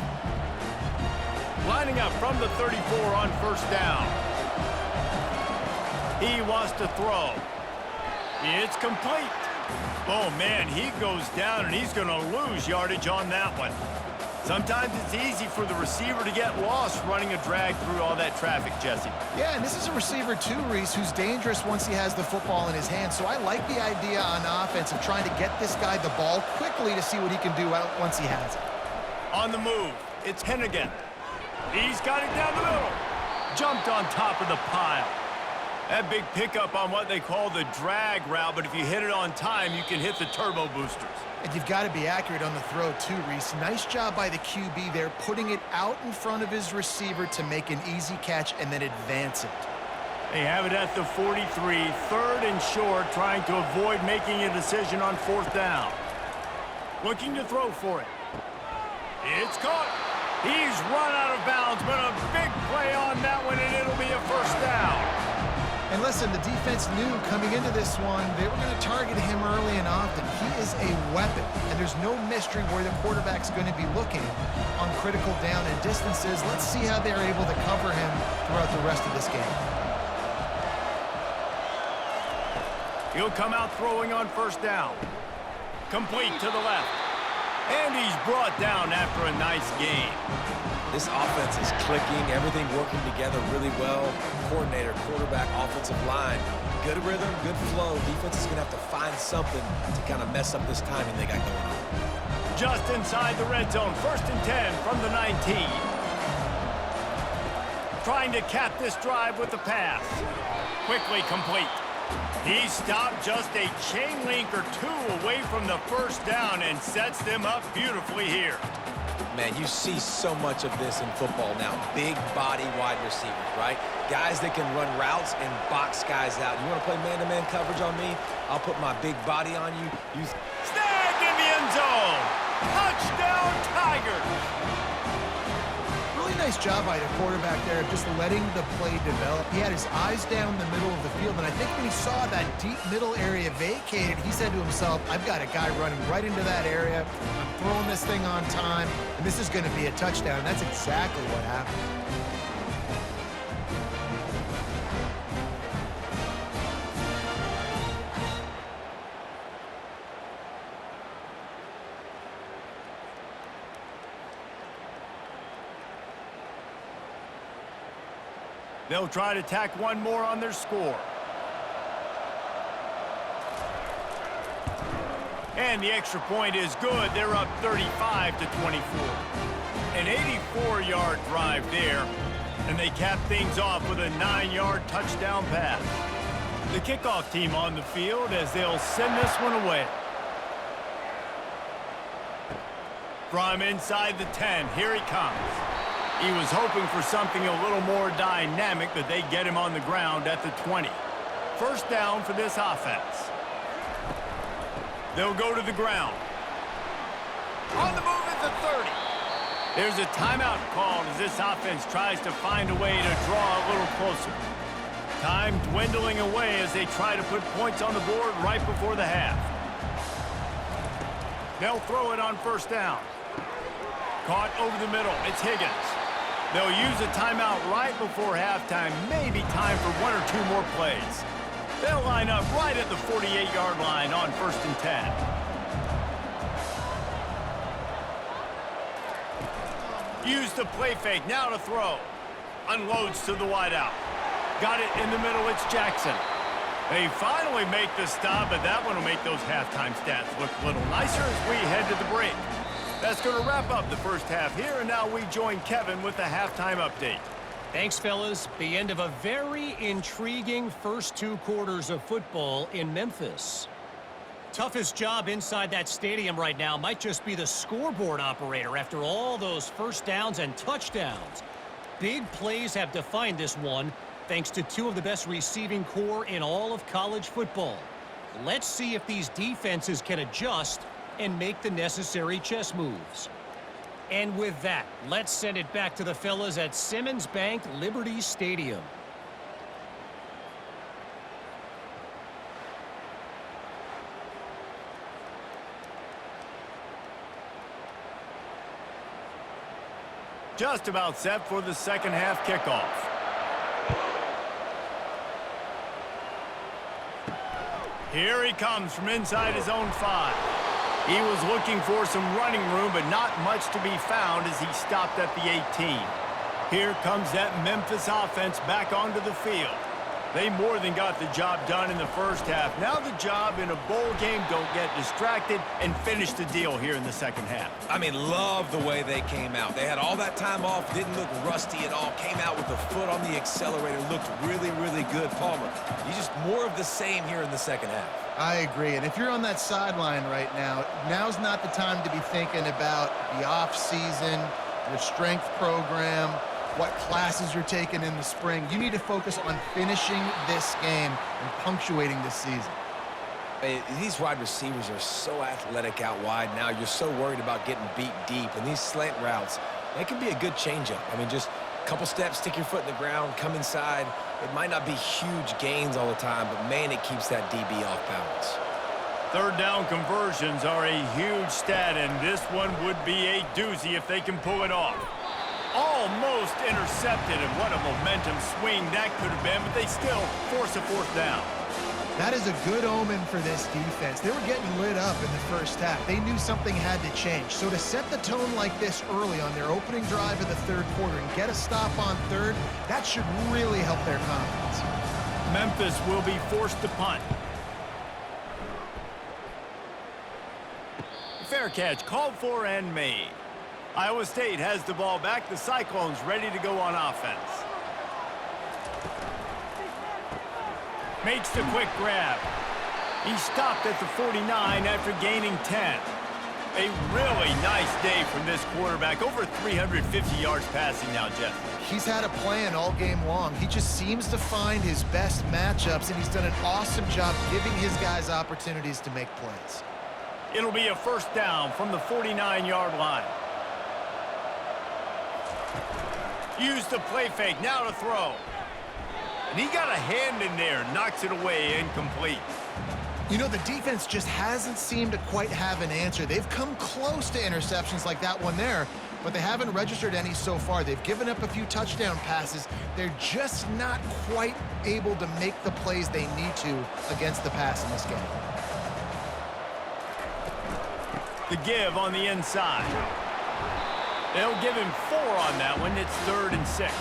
Lining up from the 34 on first down. He wants to throw. It's complete. Oh, man, he goes down, and he's going to lose yardage on that one. Sometimes it's easy for the receiver to get lost running a drag through all that traffic, Jesse. Yeah, and this is a receiver too, Reese, who's dangerous once he has the football in his hands. So I like the idea on offense of trying to get this guy the ball quickly to see what he can do once he has it. On the move, it's Hennigan. He's got it down the middle. Jumped on top of the pile. That big pickup on what they call the drag route, but if you hit it on time, you can hit the turbo boosters. And you've got to be accurate on the throw too, Reese. Nice job by the QB there, putting it out in front of his receiver to make an easy catch and then advance it. They have it at the 43, third and short, trying to avoid making a decision on fourth down. Looking to throw for it. It's caught. He's run out of bounds, but a big play on that one, and it'll be a first down. And listen, the defense knew coming into this one, they were going to target him early and often. He is a weapon, and there's no mystery where the quarterback's going to be looking on critical down and distances. Let's see how they're able to cover him throughout the rest of this game. He'll come out throwing on first down. Complete to the left. And he's brought down after a nice game. This offense is clicking, everything working together really well. Coordinator, quarterback, offensive line. Good rhythm, good flow. Defense is going to have to find something to kind of mess up this timing they got going on. Just inside the red zone, 1st and 10 from the 19. Trying to cap this drive with the pass. Quickly complete. He stopped just a chain link or two away from the first down and sets them up beautifully here. Man, you see so much of this in football now. Big body wide receivers, right? Guys that can run routes and box guys out. You want to play man-to-man coverage on me? I'll put my big body on you. Snagged in the end zone. Touchdown, Tigers. Really nice job by the quarterback there of just letting the play develop. He had his eyes down the middle of the field, and I think when he saw that deep middle area vacated, he said to himself, I've got a guy running right into that area. I'm throwing this thing on time, and this is going to be a touchdown. And that's exactly what happened. They'll try to tack one more on their score. And the extra point is good. They're up 35 to 24. An 84-yard drive there, and they cap things off with a 9-yard touchdown pass. The kickoff team on the field as they'll send this one away. From inside the 10, here he comes. He was hoping for something a little more dynamic, but they get him on the ground at the 20. First down for this offense. They'll go to the ground. On the move at the 30. There's a timeout called as this offense tries to find a way to draw a little closer. Time dwindling away as they try to put points on the board right before the half. They'll throw it on first down. Caught over the middle. It's Higgins. They'll use a timeout right before halftime. Maybe time for one or two more plays. They'll line up right at the 48-yard line on 1st and 10. Use the play fake. Now to throw. Unloads to the wideout. Got it in the middle. It's Jackson. They finally make the stop, but that one will make those halftime stats look a little nicer as we head to the break. That's going to wrap up the first half here, and now we join Kevin with the halftime update. Thanks, fellas. The end of a very intriguing first 2 quarters of football in Memphis. Toughest job inside that stadium right now might just be the scoreboard operator after all those first downs and touchdowns. Big plays have defined this one, thanks to 2 of the best receiving core in all of college football. Let's see if these defenses can adjust and make the necessary chess moves. And with that, let's send it back to the fellas at Simmons Bank Liberty Stadium. Just about set for the second half kickoff. Here he comes from inside his own 5. He was looking for some running room, but not much to be found as he stopped at the 18. Here comes that Memphis offense back onto the field. They more than got the job done in the first half. Now the job in a bowl game, don't get distracted, and finish the deal here in the second half. I mean, love the way they came out. They had all that time off, didn't look rusty at all, came out with the foot on the accelerator, looked really, really good. Palmer, he's just more of the same here in the second half. I agree, and if you're on that sideline right now, now's not the time to be thinking about the off-season, your strength program, what classes you're taking in the spring. You need to focus on finishing this game and punctuating this season. Hey, these wide receivers are so athletic out wide now. You're so worried about getting beat deep, and these slant routes, they can be a good changeup. I mean, just a couple steps, stick your foot in the ground, come inside. It might not be huge gains all the time, but, man, it keeps that DB off balance. Third down conversions are a huge stat, and this one would be a doozy if they can pull it off. Almost intercepted, and what a momentum swing that could have been, but they still force a 4th down. That is a good omen for this defense. They were getting lit up in the first half. They knew something had to change. So to set the tone like this early on their opening drive of the third quarter and get a stop on third, that should really help their confidence. Memphis will be forced to punt. Fair catch called for and made. Iowa State has the ball back. The Cyclones ready to go on offense. Makes the quick grab. He stopped at the 49 after gaining 10. A really nice day from this quarterback. Over 350 yards passing now, Jeff. He's had a plan all game long. He just seems to find his best matchups, and he's done an awesome job giving his guys opportunities to make plays. It'll be a 1st down from the 49-yard line. Use the play fake, now to throw. And he got a hand in there, knocks it away, incomplete. You know, the defense just hasn't seemed to quite have an answer. They've come close to interceptions like that one there, but they haven't registered any so far. They've given up a few touchdown passes. They're just not quite able to make the plays they need to against the pass in this game. The give on the inside. They'll give him 4 on that one. It's 3rd and 6.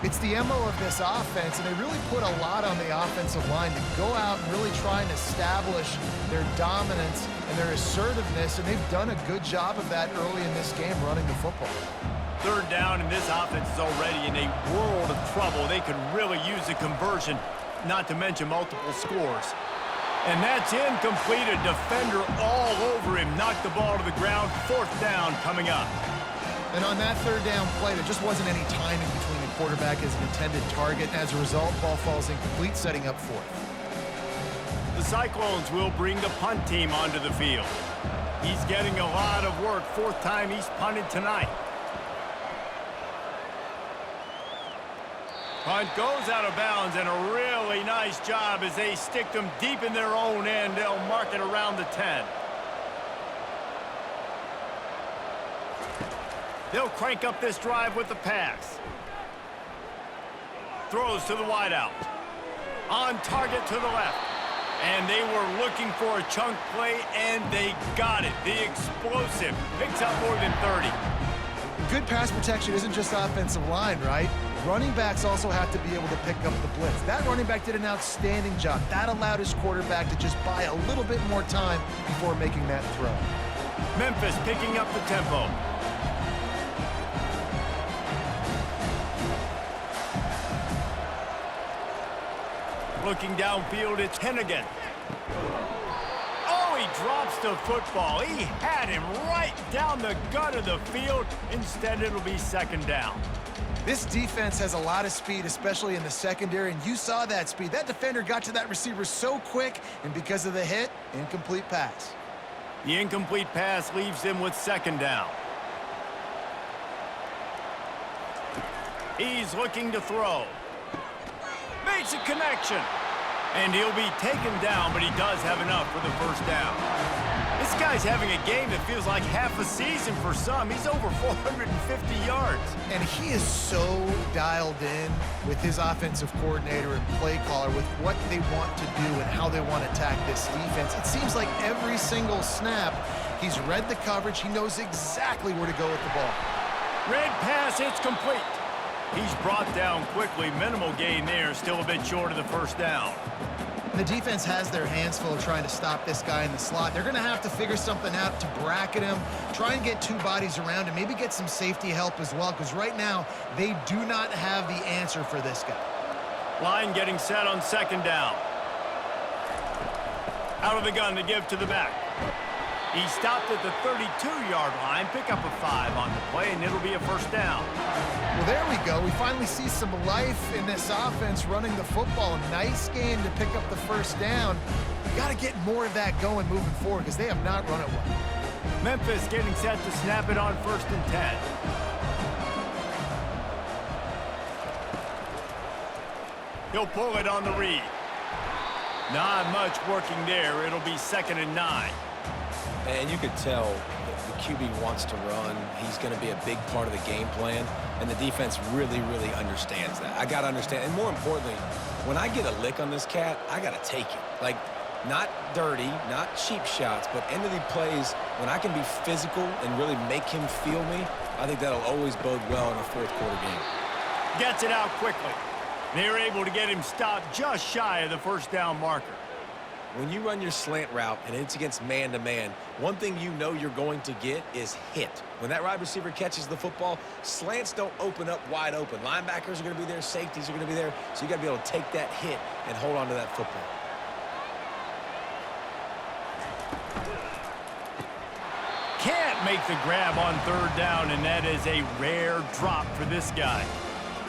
It's the MO of this offense, and they really put a lot on the offensive line to go out and really try and establish their dominance and their assertiveness, and they've done a good job of that early in this game running the football. 3rd down, and this offense is already in a world of trouble. They could really use a conversion, not to mention multiple scores. And that's incomplete. A defender all over him. Knocked the ball to the ground. 4th down coming up. And on that 3rd down play, there just wasn't any timing between the quarterback and his intended target. And as a result, ball falls incomplete, setting up 4th. The Cyclones will bring the punt team onto the field. He's getting a lot of work. 4th time he's punted tonight. Punt goes out of bounds, and a really nice job as they stick them deep in their own end. They'll mark it around the 10. They'll crank up this drive with the pass. Throws to the wideout. On target to the left. And they were looking for a chunk play, and they got it. The explosive picks up more than 30. Good pass protection isn't just offensive line, right? Running backs also have to be able to pick up the blitz. That running back did an outstanding job. That allowed his quarterback to just buy a little bit more time before making that throw. Memphis picking up the tempo. Looking downfield, it's Hennigan. Oh, he drops the football. He had him right down the gut of the field. Instead, it'll be second down. This defense has a lot of speed, especially in the secondary, and you saw that speed. That defender got to that receiver so quick, and because of the hit, incomplete pass. The incomplete pass leaves him with second down. He's looking to throw. Makes a connection. And he'll be taken down, but he does have enough for the first down. This guy's having a game that feels like half a season for some. He's over 450 yards. And he is so dialed in with his offensive coordinator and play caller with what they want to do and how they want to attack this defense. It seems like every single snap, he's read the coverage. He knows exactly where to go with the ball. Red pass, it's complete. He's brought down quickly. Minimal gain there, still a bit short of the first down. The defense has their hands full trying to stop this guy in the slot. They're going to have to figure something out to bracket him, try and get two bodies around him, maybe get some safety help as well, because right now they do not have the answer for this guy. Line getting set on second down. Out of the gun to give to the back. He stopped at the 32-yard line. Pick up a 5 on the play, and it'll be a first down. Well, there we go. We finally see some life in this offense running the football. Nice game to pick up the first down. Got to get more of that going moving forward because they have not run it well. Memphis getting set to snap it on 1st and 10. He'll pull it on the read. Not much working there. It'll be 2nd and 9. And you could tell the QB wants to run. He's going to be a big part of the game plan, and the defense really, really understands that. I got to understand, and more importantly, when I get a lick on this cat, I got to take it. Like, not dirty, not cheap shots, but end of the plays, when I can be physical and really make him feel me, I think that'll always bode well in a fourth quarter game. Gets it out quickly. They're able to get him stopped just shy of the first down marker. When you run your slant route and it's against man-to-man, one thing you know you're going to get is hit. When that wide receiver catches the football, slants don't open up wide open. Linebackers are going to be there, safeties are going to be there, so you got to be able to take that hit and hold on to that football. Can't make the grab on 3rd down, and that is a rare drop for this guy.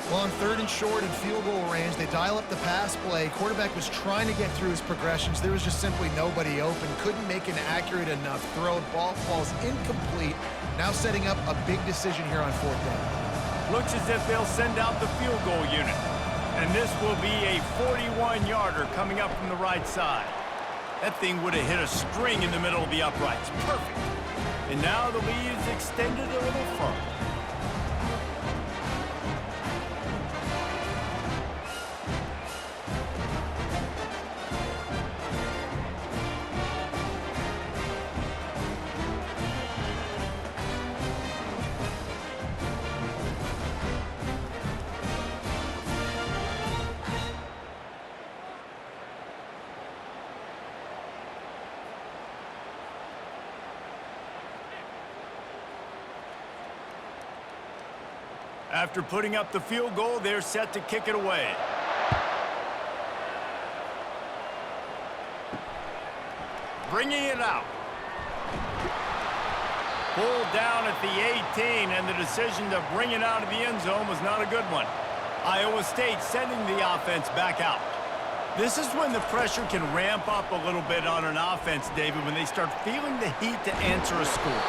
Well, on 3rd and short and field goal range, they dial up the pass play. Quarterback was trying to get through his progressions. There was just simply nobody open. Couldn't make an accurate enough throw. Ball falls incomplete. Now setting up a big decision here on 4th down. Looks as if they'll send out the field goal unit. And this will be a 41-yarder coming up from the right side. That thing would have hit a string in the middle of the uprights. Perfect. And now the lead is extended a little further. After putting up the field goal, they're set to kick it away. Bringing it out. Pulled down at the 18, and the decision to bring it out of the end zone was not a good one. Iowa State sending the offense back out. This is when the pressure can ramp up a little bit on an offense, David, when they start feeling the heat to answer a score.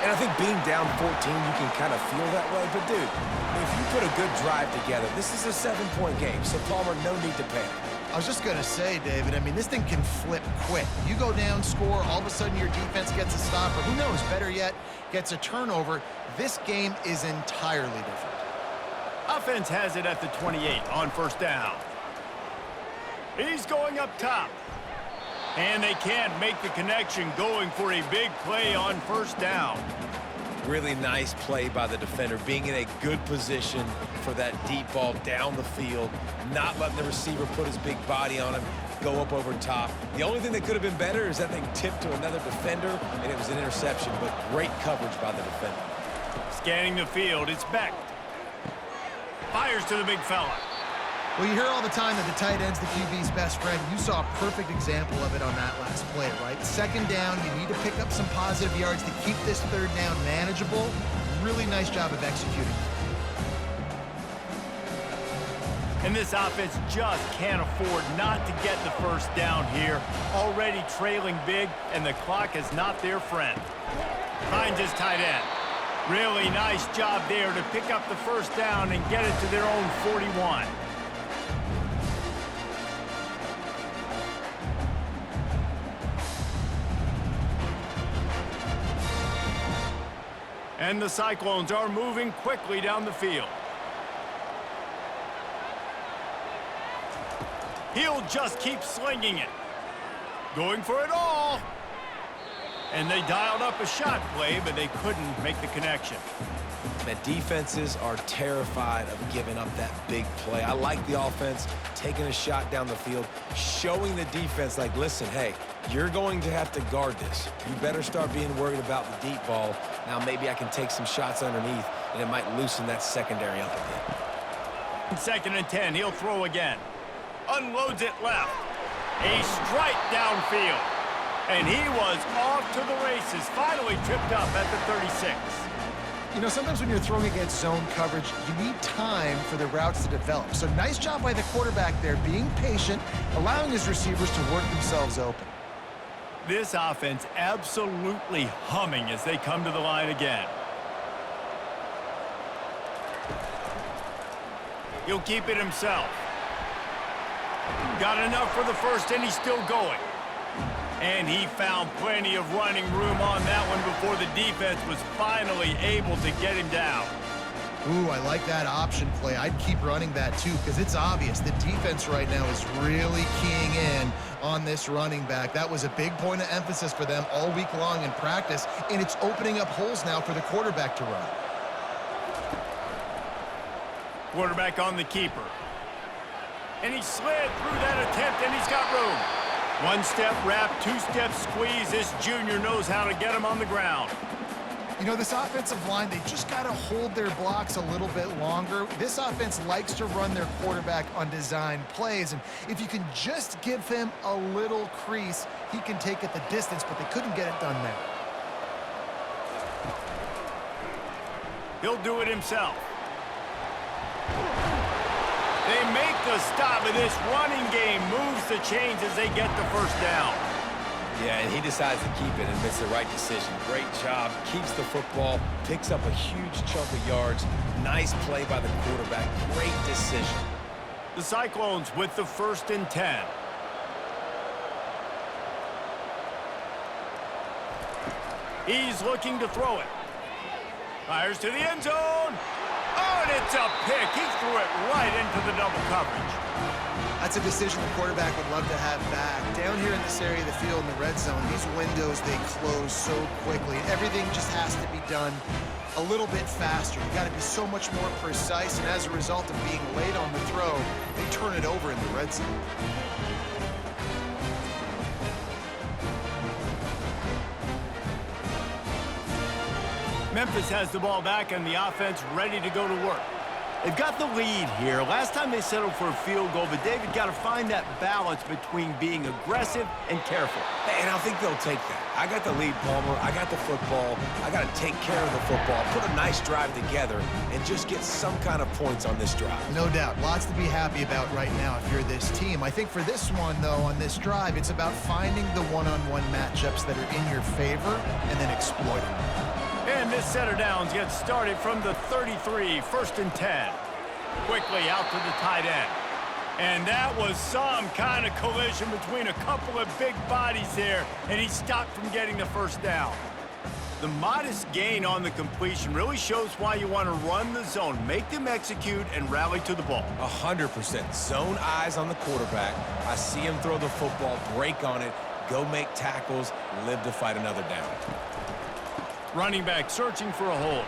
And I think being down 14, you can kind of feel that way. But, dude, if you put a good drive together, this is a 7-point game. So, Palmer, no need to panic. I was just going to say, David, I mean, this thing can flip quick. You go down, score, all of a sudden your defense gets a stop, or who knows, better yet, gets a turnover. This game is entirely different. Offense has it at the 28 on first down. He's going up top. And they can't make the connection, going for a big play on first down. Really nice play by the defender, being in a good position for that deep ball down the field, not letting the receiver put his big body on him, go up over top. The only thing that could have been better is that thing tipped to another defender, and it was an interception, but great coverage by the defender. Scanning the field, it's Beck. Fires to the big fella. Well, you hear all the time that the tight end's the QB's best friend. You saw a perfect example of it on that last play, right? Second down, you need to pick up some positive yards to keep this third down manageable. Really nice job of executing. And this offense just can't afford not to get the first down here. Already trailing big, and the clock is not their friend. Finds his tight end. Really nice job there to pick up the first down and get it to their own 41. And the Cyclones are moving quickly down the field. He'll just keep slinging it. Going for it all. And they dialed up a shot play, but they couldn't make the connection. The defenses are terrified of giving up that big play. I like the offense taking a shot down the field, showing the defense, like, listen, hey, you're going to have to guard this. You better start being worried about the deep ball. Now maybe I can take some shots underneath, and it might loosen that secondary up a bit. 2nd and 10, he'll throw again. Unloads it left. A strike downfield. And he was off to the races, finally tripped up at the 36. You know, sometimes when you're throwing against zone coverage, you need time for the routes to develop. So nice job by the quarterback there, being patient, allowing his receivers to work themselves open. This offense absolutely humming as they come to the line again. He'll keep it himself. Got enough for the first, and he's still going. And he found plenty of running room on that one before the defense was finally able to get him down. Ooh, I like that option play. I'd keep running that too, because it's obvious the defense right now is really keying in on this running back. That was a big point of emphasis for them all week long in practice, and it's opening up holes now for the quarterback to run. Quarterback on the keeper. And he slid through that attempt, and he's got room. One-step wrap, two-step squeeze. This junior knows how to get him on the ground. You know, this offensive line, they just got to hold their blocks a little bit longer. This offense likes to run their quarterback on design plays, and if you can just give him a little crease, he can take it the distance, but they couldn't get it done there. He'll do it himself. They make the stop, and this running game moves the chains as they get the first down. Yeah, and he decides to keep it and makes the right decision. Great job, keeps the football, picks up a huge chunk of yards. Nice play by the quarterback, great decision. The Cyclones with the 1st and 10. He's looking to throw it. Fires to the end zone. Oh, and it's a pick. He threw it right into the double coverage. That's a decision the quarterback would love to have back. Down here in this area of the field in the red zone, these windows, they close so quickly. Everything just has to be done a little bit faster. You got to be so much more precise, and as a result of being late on the throw, they turn it over in the red zone. Memphis has the ball back and the offense ready to go to work. They've got the lead here. Last time they settled for a field goal, but David got to find that balance between being aggressive and careful. And I think they'll take that. I got the lead, Palmer. I got the football. I got to take care of the football, put a nice drive together, and just get some kind of points on this drive. No doubt. Lots to be happy about right now if you're this team. I think for this one, though, on this drive, it's about finding the one-on-one matchups that are in your favor and then exploiting them. And this set of downs gets started from the 33, 1st and 10. Quickly out to the tight end. And that was some kind of collision between a couple of big bodies there, and he stopped from getting the first down. The modest gain on the completion really shows why you want to run the zone, make them execute, and rally to the ball. 100%. Zone eyes on the quarterback. I see him throw the football, break on it, go make tackles, live to fight another down. Running back searching for a hole.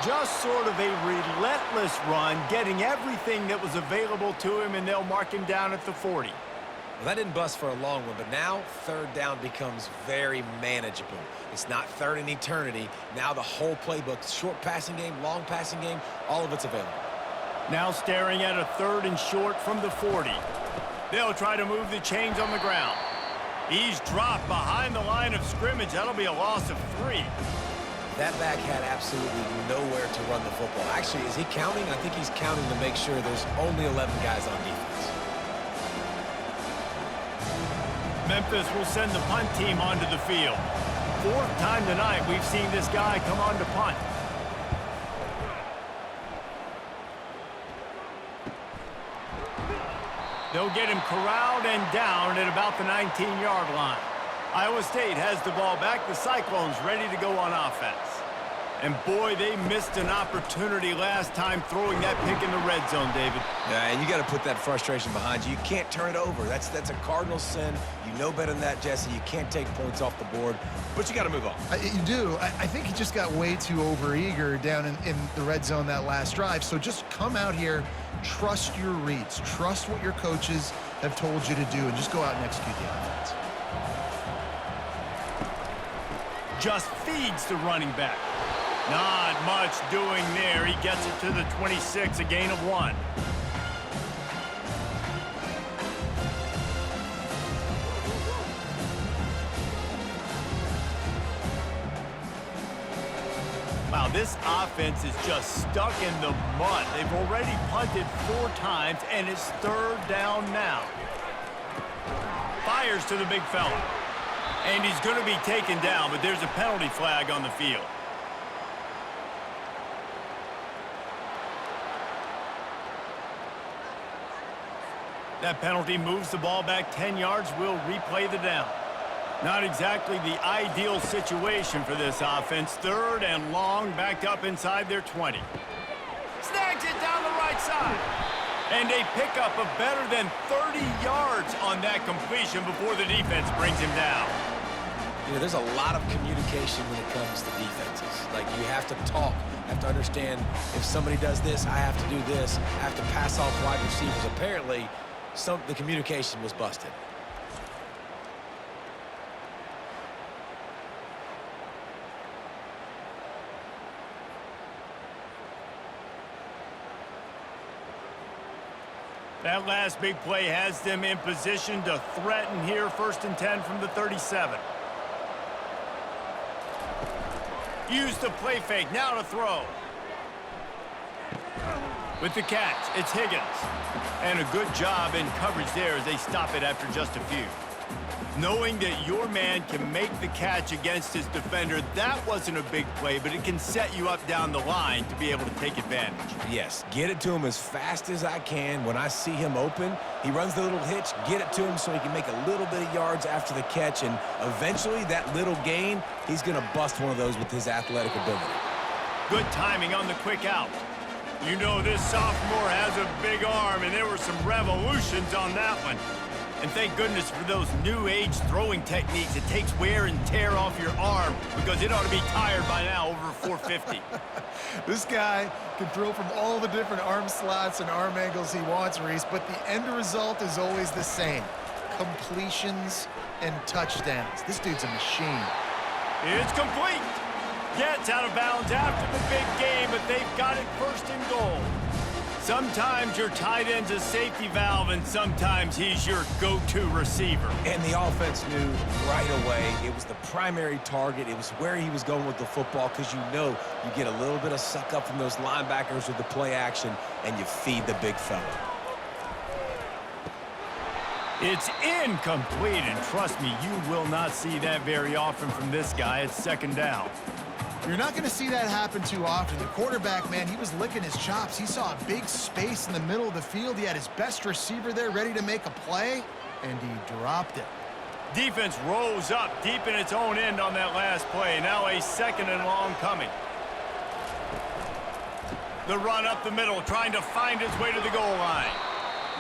Just sort of a relentless run, getting everything that was available to him, and they'll mark him down at the 40. Well, that didn't bust for a long one, but now 3rd down becomes very manageable. It's not 3rd and eternity. Now the whole playbook, short passing game, long passing game, all of it's available. Now staring at a 3rd and short from the 40. They'll try to move the chains on the ground. He's dropped behind the line of scrimmage. That'll be a loss of 3. That back had absolutely nowhere to run the football. Actually, is he counting? I think he's counting to make sure there's only 11 guys on defense. Memphis will send the punt team onto the field. 4th time tonight we've seen this guy come on to punt. They'll get him corralled and down at about the 19-yard line. Iowa State has the ball back. The Cyclones ready to go on offense. And boy, they missed an opportunity last time throwing that pick in the red zone, David. Yeah, and you got to put that frustration behind you. You can't turn it over. That's a cardinal sin. You know better than that, Jesse. You can't take points off the board, but you got to move on. You do. I think he just got way too overeager down in the red zone that last drive. So just come out here, trust your reads, trust what your coaches have told you to do, and just go out and execute the offense. Just feeds the running back. Not much doing there. He gets it to the 26, a gain of 1. Wow, this offense is just stuck in the mud. They've already punted 4 times, and it's 3rd down now. Fires to the big fella. And he's going to be taken down, but there's a penalty flag on the field. That penalty moves the ball back 10 yards. We'll replay the down. Not exactly the ideal situation for this offense. 3rd and long, backed up inside their 20. Snags it down the right side. And a pickup of better than 30 yards on that completion before the defense brings him down. You know, there's a lot of communication when it comes to defenses. Like, you have to talk, have to understand if somebody does this, I have to do this, I have to pass off wide receivers. Apparently, the communication was busted. That last big play has them in position to threaten here. 1st and 10 from the 37. Use the play fake. Now to throw. With the catch, it's Higgins. And a good job in coverage there as they stop it after just a few. Knowing that your man can make the catch against his defender, that wasn't a big play, but it can set you up down the line to be able to take advantage. Yes, get it to him as fast as I can. When I see him open, he runs the little hitch, get it to him so he can make a little bit of yards after the catch, and eventually that little gain, he's going to bust one of those with his athletic ability. Good timing on the quick out. You know this sophomore has a big arm, and there were some revolutions on that one. And thank goodness for those new age throwing techniques. It takes wear and tear off your arm because it ought to be tired by now over 450. This guy can throw from all the different arm slots and arm angles he wants, Reese, but the end result is always the same. Completions and touchdowns. This dude's a machine. It's complete. Gets out of bounds after the big game, but they've got it 1st and goal. Sometimes your tight end's a safety valve, and sometimes he's your go-to receiver. And the offense knew right away it was the primary target. It was where he was going with the football because you know you get a little bit of suck up from those linebackers with the play action, and you feed the big fella. It's incomplete, and trust me, you will not see that very often from this guy. It's second down. You're not going to see that happen too often. The quarterback, man, he was licking his chops. He saw a big space in the middle of the field. He had his best receiver there ready to make a play, and he dropped it. Defense rose up deep in its own end on that last play. Now a second and long coming. The run up the middle, trying to find his way to the goal line.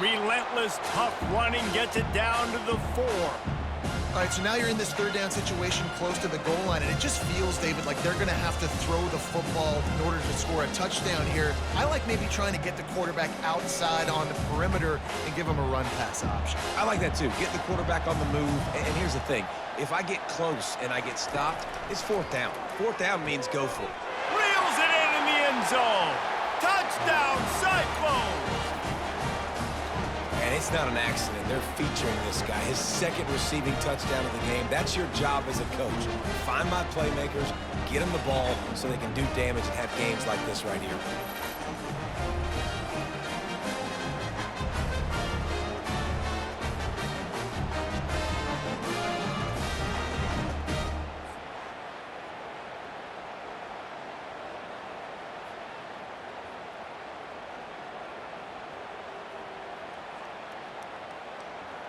Relentless, tough running gets it down to the 4. All right, so now you're in this third down situation close to the goal line, and it just feels, David, like they're going to have to throw the football in order to score a touchdown here. I like maybe trying to get the quarterback outside on the perimeter and give him a run-pass option. I like that too. Get the quarterback on the move. And here's the thing. If I get close and I get stopped, it's fourth down. Fourth down means go for it. Reels it in the end zone. Touchdown, Cyclones! And it's not an accident. They're featuring this guy. His second receiving touchdown of the game. That's your job as a coach. Find my playmakers, get them the ball so they can do damage and have games like this right here.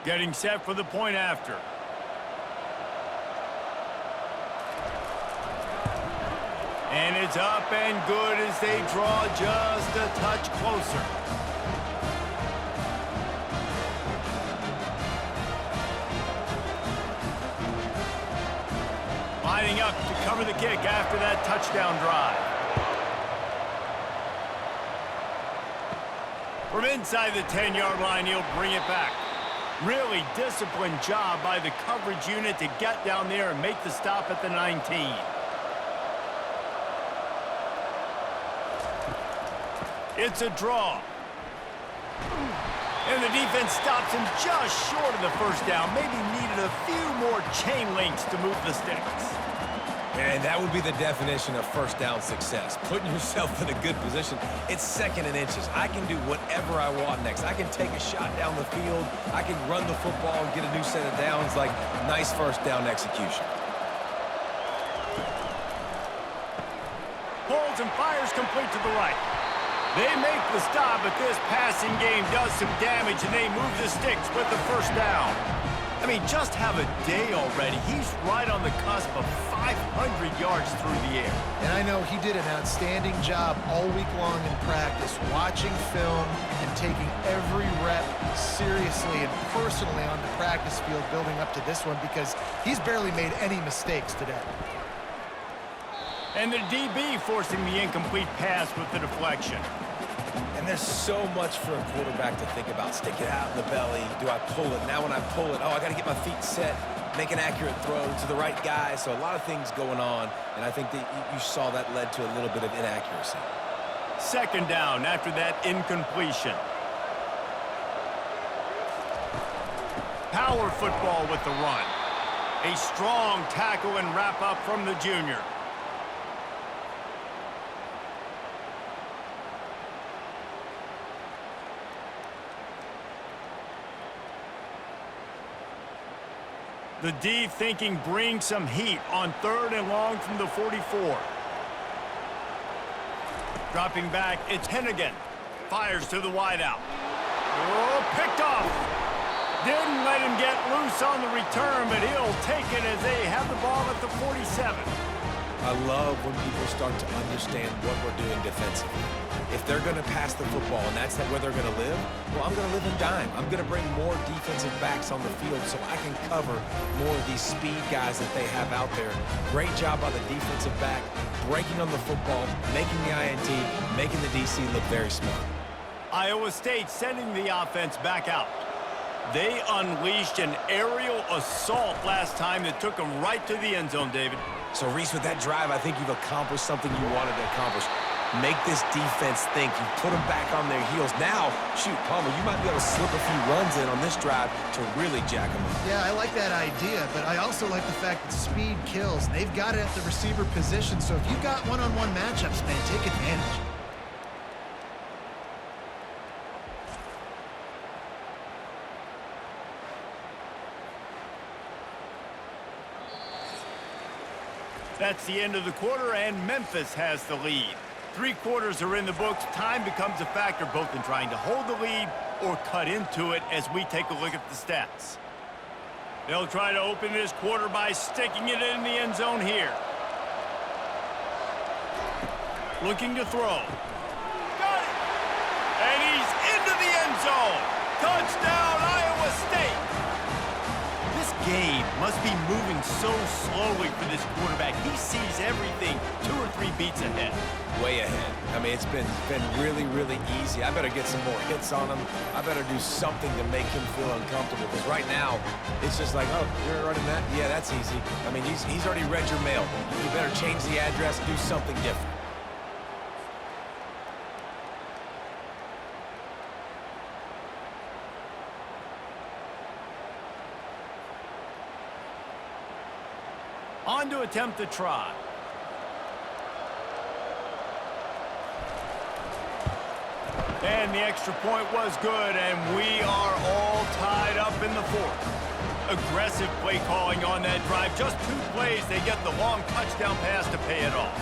Getting set for the point after. And it's up and good as they draw just a touch closer. Lining up to cover the kick after that touchdown drive. From inside the 10-yard line, he'll bring it back. Really disciplined job by the coverage unit to get down there and make the stop at the 19. It's a draw. And the defense stops him just short of the first down. Maybe needed a few more chain links to move the sticks. And that would be the definition of first down success. Putting yourself in a good position. It's second and inches. I can do whatever I want next. I can take a shot down the field. I can run the football and get a new set of downs. Like, nice first down execution. Pulls and fires complete to the right. They make the stop, but this passing game does some damage, and they move the sticks with the first down. I mean, just have a day already. He's right on the cusp of 500 yards through the air. And I know he did an outstanding job all week long in practice, watching film and taking every rep seriously and personally on the practice field building up to this one, because he's barely made any mistakes today. And the DB forcing the incomplete pass with the deflection. And there's so much for a quarterback to think about. Stick it out in the belly. Do I pull it? Now when I pull it, oh, I got to get my feet set, make an accurate throw to the right guy. So a lot of things going on, and I think that you saw that led to a little bit of inaccuracy. Second down after that incompletion. Power football with the run. A strong tackle and wrap up from the junior. The D thinking bring some heat on third and long from the 44. Dropping back, it's Hennigan. Fires to the wideout. Oh, picked off. Didn't let him get loose on the return, but he'll take it as they have the ball at the 47. I love when people start to understand what we're doing defensively. If they're going to pass the football and that's where they're going to live, well, I'm going to live in dime. I'm going to bring more defensive backs on the field so I can cover more of these speed guys that they have out there. Great job by the defensive back, breaking on the football, making the INT, making the DC look very smart. Iowa State sending the offense back out. They unleashed an aerial assault last time that took them right to the end zone, David. So, Reese, with that drive, I think you've accomplished something you wanted to accomplish. Make this defense think. You put them back on their heels. Now, shoot, Palmer, you might be able to slip a few runs in on this drive to really jack them up. Yeah, I like that idea, but I also like the fact that speed kills. They've got it at the receiver position, so if you've got one-on-one matchups, man, take advantage. That's the end of the quarter, and Memphis has the lead. 3 quarters are in the books. Time becomes a factor both in trying to hold the lead or cut into it as we take a look at the stats. They'll try to open this quarter by sticking it in the end zone here. Looking to throw. Got it! And he's into the end zone. Touchdown, Iowa State! This game must be moving so slowly for this quarterback. He sees everything 2 or 3 beats ahead. Way ahead. I mean, it's been really, really easy. I better get some more hits on him. I better do something to make him feel uncomfortable. Because right now, it's just like, oh, you're running that? Yeah, that's easy. I mean, he's already read your mail. You better change the address, do something different. On to attempt the try. And the extra point was good, and we are all tied up in the 4th. Aggressive play calling on that drive. Just 2 plays, they get the long touchdown pass to pay it off.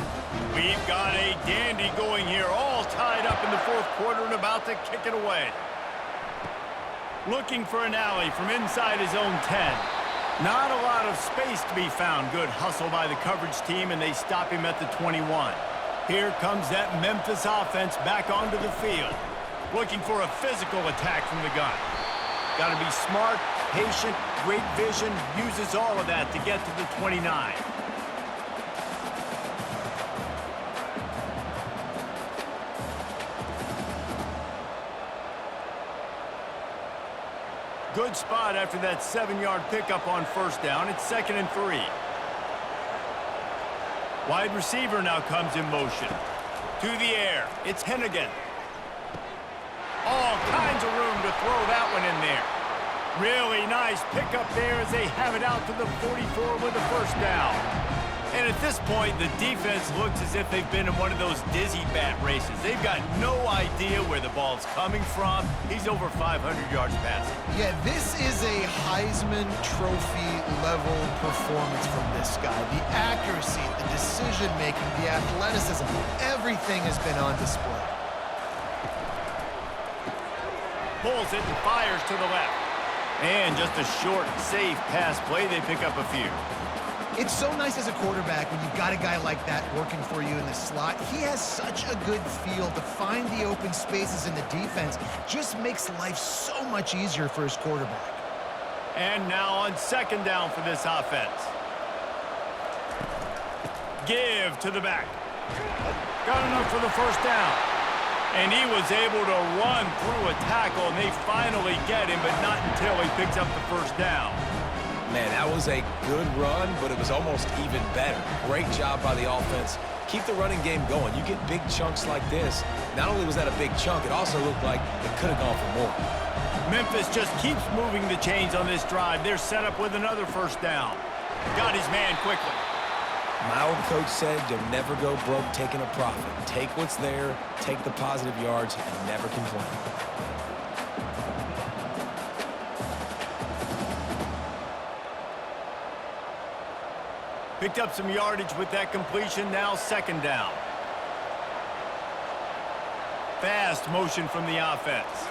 We've got a dandy going here, all tied up in the 4th quarter and about to kick it away. Looking for an alley from inside his own 10. Not a lot of space to be found. Good hustle by the coverage team, and they stop him at the 21. Here comes that Memphis offense back onto the field. Looking for a physical attack from the gun. Got to be smart, patient, great vision, uses all of that to get to the 29. Good spot after that 7-yard pickup on first down. It's 2nd and 3. Wide receiver now comes in motion. To the air. It's Hennigan. All kinds of room to throw that one in there. Really nice pickup there as they have it out to the 44 with the first down. And at this point, the defense looks as if they've been in one of those dizzy bat races. They've got no idea where the ball's coming from. He's over 500 yards passing. Yeah, this is a Heisman Trophy level performance from this guy. The accuracy, the decision-making, the athleticism, everything has been on display. Pulls it and fires to the left. And just a short, safe pass play. They pick up a few. It's so nice as a quarterback when you've got a guy like that working for you in the slot. He has such a good feel to find the open spaces in the defense. Just makes life so much easier for his quarterback. And now on 2nd down for this offense. Give to the back. Got enough for the first down. And he was able to run through a tackle, and they finally get him, but not until he picks up the first down. Man, that was a good run, but it was almost even better. Great job by the offense. Keep the running game going. You get big chunks like this. Not only was that a big chunk, it also looked like it could have gone for more. Memphis just keeps moving the chains on this drive. They're set up with another first down. Got his man quickly. My old coach said you'll never go broke taking a profit. Take what's there, take the positive yards, and never complain. Picked up some yardage with that completion, now 2nd down. Fast motion from the offense.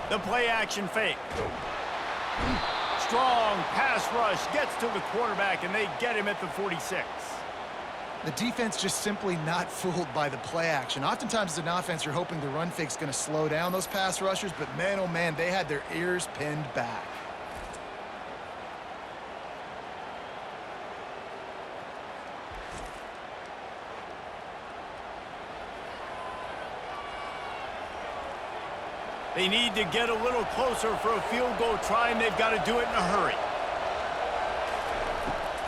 The play action fake. Strong pass rush gets to the quarterback, and they get him at the 46. The defense just simply not fooled by the play action. Oftentimes as an offense, you're hoping the run fake's going to slow down those pass rushers, but man, oh man, they had their ears pinned back. They need to get a little closer for a field goal try, and they've got to do it in a hurry.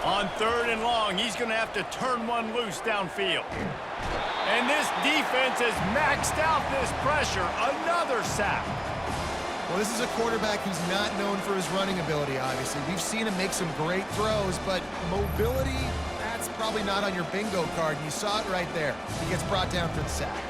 On 3rd and long, he's going to have to turn one loose downfield. And this defense has maxed out this pressure. Another sack. Well, this is a quarterback who's not known for his running ability, obviously. We've seen him make some great throws, but mobility, that's probably not on your bingo card. And you saw it right there. He gets brought down for the sack.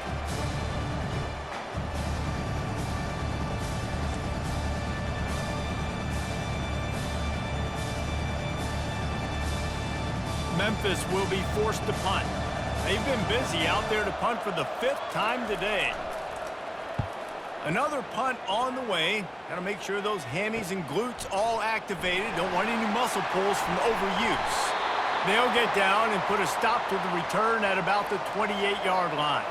Memphis will be forced to punt. They've been busy out there to punt for the 5th time today. Another punt on the way. Got to make sure those hammies and glutes all activated. Don't want any muscle pulls from overuse. They'll get down and put a stop to the return at about the 28-yard line.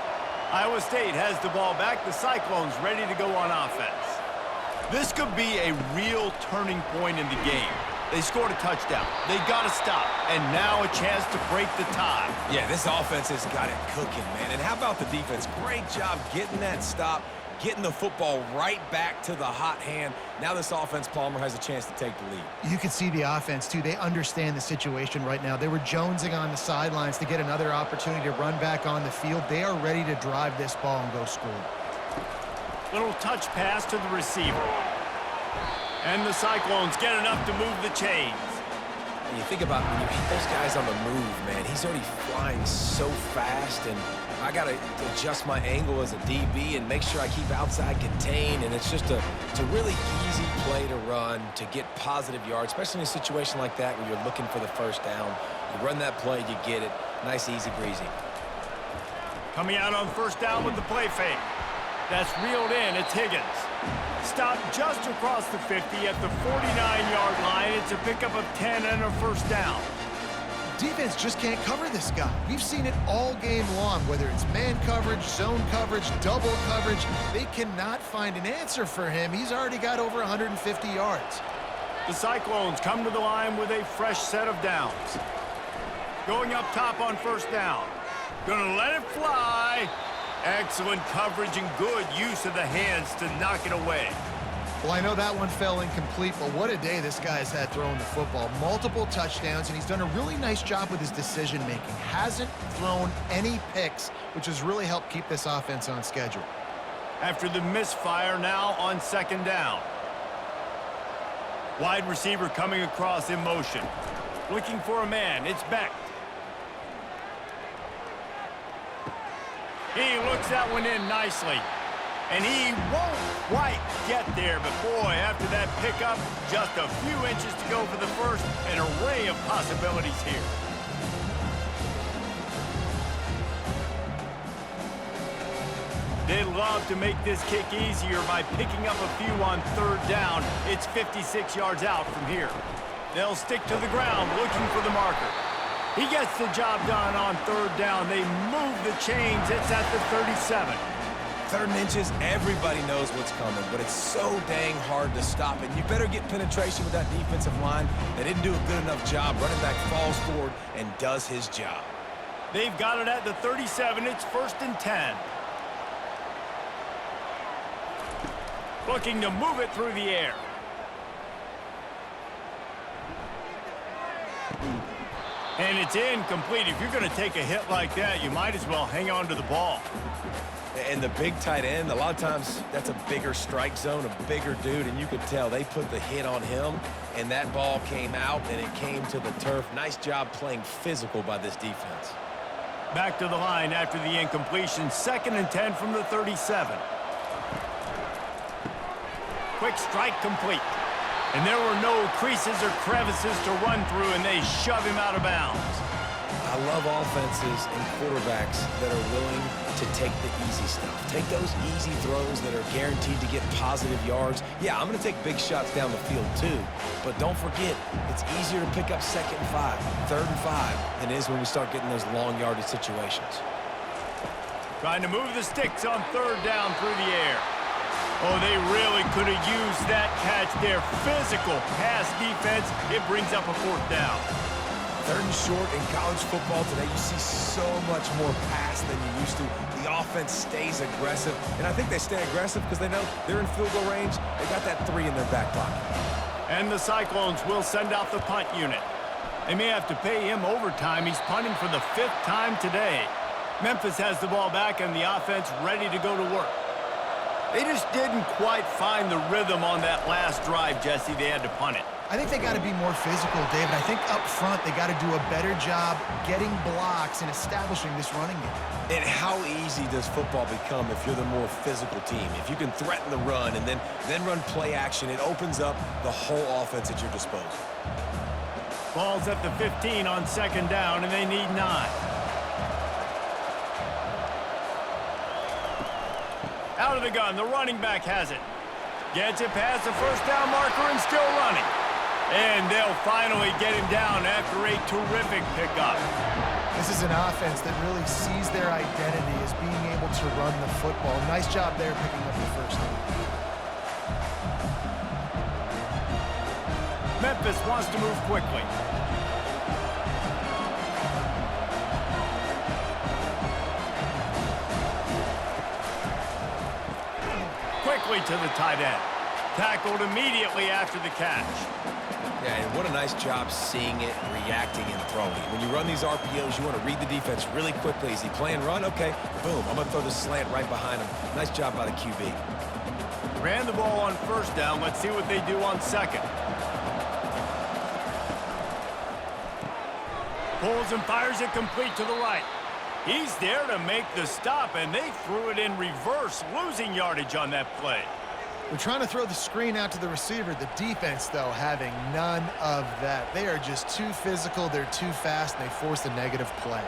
Iowa State has the ball back. The Cyclones ready to go on offense. This could be a real turning point in the game. They scored a touchdown. They got to stop. And now a chance to break the tie. Yeah, this offense has got it cooking, man. And how about the defense? Great job getting that stop, getting the football right back to the hot hand. Now this offense, Palmer, has a chance to take the lead. You can see the offense, too. They understand the situation right now. They were jonesing on the sidelines to get another opportunity to run back on the field. They are ready to drive this ball and go score. Little touch pass to the receiver. And the Cyclones get enough to move the chains. And you think about when you hit those guys on the move, man, he's already flying so fast, and I got to adjust my angle as a DB and make sure I keep outside contained, and it's just a really easy play to run to get positive yards, especially in a situation like that where you're looking for the first down. You run that play, you get it. Nice, easy breezy. Coming out on first down with the play fake. That's reeled in. It's Higgins. Stopped just across the 50 at the 49-yard line. It's a pickup of 10 and a first down. Defense just can't cover this guy. We've seen it all game long, whether it's man coverage, zone coverage, double coverage. They cannot find an answer for him. He's already got over 150 yards. The Cyclones come to the line with a fresh set of downs. Going up top on first down. Gonna let it fly. Excellent coverage and good use of the hands to knock it away. Well, I know that one fell incomplete, but what a day this guy's had throwing the football. Multiple touchdowns, and he's done a really nice job with his decision-making. Hasn't thrown any picks, which has really helped keep this offense on schedule. After the misfire, now on second down. Wide receiver coming across in motion. Looking for a man. It's Beck. He looks that one in nicely. And he won't quite get there, but boy, after that pickup, just a few inches to go for the first. An array of possibilities here. They'd love to make this kick easier by picking up a few on third down. It's 56 yards out from here. They'll stick to the ground looking for the marker. He gets the job done on third down. They move the chains. It's at the 37. 3rd and inches, everybody knows what's coming, but it's so dang hard to stop it. You better get penetration with that defensive line. They didn't do a good enough job. Running back falls forward and does his job. They've got it at the 37. It's 1st and 10. Looking to move it through the air. And it's incomplete. If you're going to take a hit like that, you might as well hang on to the ball. And the big tight end, a lot of times that's a bigger strike zone, a bigger dude, and you could tell they put the hit on him, and that ball came out, and it came to the turf. Nice job playing physical by this defense. Back to the line after the incompletion. 2nd and 10 from the 37. Quick strike complete. And there were no creases or crevices to run through, and they shove him out of bounds. I love offenses and quarterbacks that are willing to take the easy stuff. Take those easy throws that are guaranteed to get positive yards. Yeah, I'm going to take big shots down the field too, but don't forget, it's easier to pick up 2nd and 5, 3rd and 5 than it is when we start getting those long yardage situations. Trying to move the sticks on third down through the air. Oh, they really could have used that catch there. Physical pass defense. It brings up a 4th down. 3rd and short in college football today. You see so much more pass than you used to. The offense stays aggressive, and I think they stay aggressive because they know they're in field goal range. They got that 3 in their back pocket. And the Cyclones will send out the punt unit. They may have to pay him overtime. He's punting for the 5th time today. Memphis has the ball back and the offense ready to go to work. They just didn't quite find the rhythm on that last drive, Jesse. They had to punt it. I think they got to be more physical, David. I think up front they got to do a better job getting blocks and establishing this running game. And how easy does football become if you're the more physical team? If you can threaten the run and then run play action, it opens up the whole offense at your disposal. Ball's at the 15 on second down, and they need 9. Out of the gun, the running back has it. Gets it past the first down marker and still running. And they'll finally get him down after a terrific pickup. This is an offense that really sees their identity as being able to run the football. Nice job there picking up the first down. Memphis wants to move quickly. Quickly to the tight end. Tackled immediately after the catch. Yeah, and what a nice job seeing it, reacting, and throwing. When you run these RPOs, you want to read the defense really quickly. Is he playing run? Okay, boom. I'm going to throw the slant right behind him. Nice job by the QB. Ran the ball on first down. Let's see what they do on second. Pulls and fires it complete to the right. He's there to make the stop, and they threw it in reverse, losing yardage on that play. They're trying to throw the screen out to the receiver. The defense, though, having none of that. They are just too physical. They're too fast, and they force a negative play.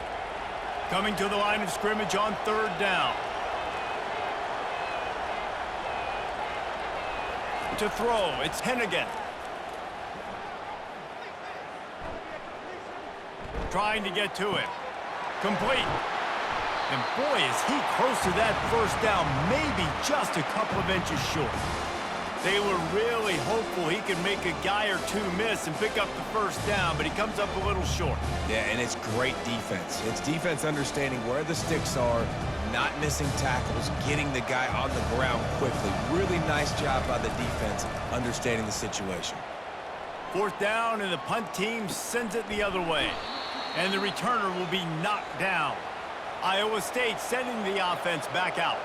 Coming to the line of scrimmage on third down. To throw, it's Hennigan. Trying to get to it. Complete. And boy, is he close to that first down, maybe just a couple of inches short. They were really hopeful he could make a guy or two miss and pick up the first down, but he comes up a little short. Yeah, and it's great defense. It's defense understanding where the sticks are, not missing tackles, getting the guy on the ground quickly. Really nice job by the defense understanding the situation. Fourth down, and the punt team sends it the other way. And the returner will be knocked down. Iowa State sending the offense back out.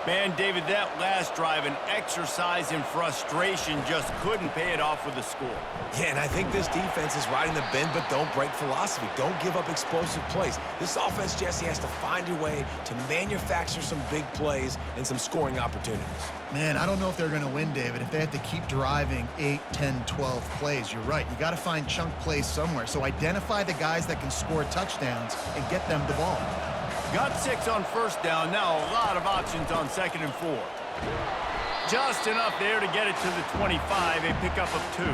Man, David, that last drive, an exercise in frustration, just couldn't pay it off with a score. Yeah, and I think this defense is riding the bend but don't break philosophy. Don't give up explosive plays. This offense, Jesse, has to find a way to manufacture some big plays and some scoring opportunities. Man, I don't know if they're going to win, David, if they have to keep driving 8, 10, 12 plays. You're right. You got to find chunk plays somewhere. So identify the guys that can score touchdowns and get them the ball. Got 6 on first down. Now a lot of options on second and 4. Just enough there to get it to the 25, a pickup of 2.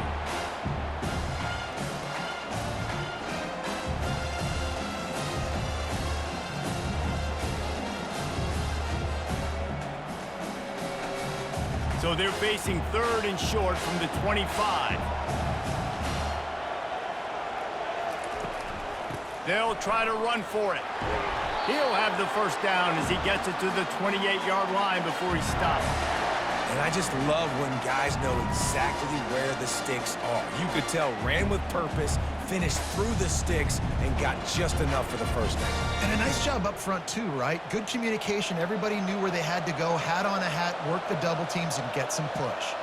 So they're facing third and short from the 25. They'll try to run for it. He'll have the first down as he gets it to the 28-yard line before he stops. And I just love when guys know exactly where the sticks are. You could tell, ran with purpose, finished through the sticks, and got just enough for the first down. And a nice job up front, too, right? Good communication. Everybody knew where they had to go, hat on a hat, work the double teams, and get some push.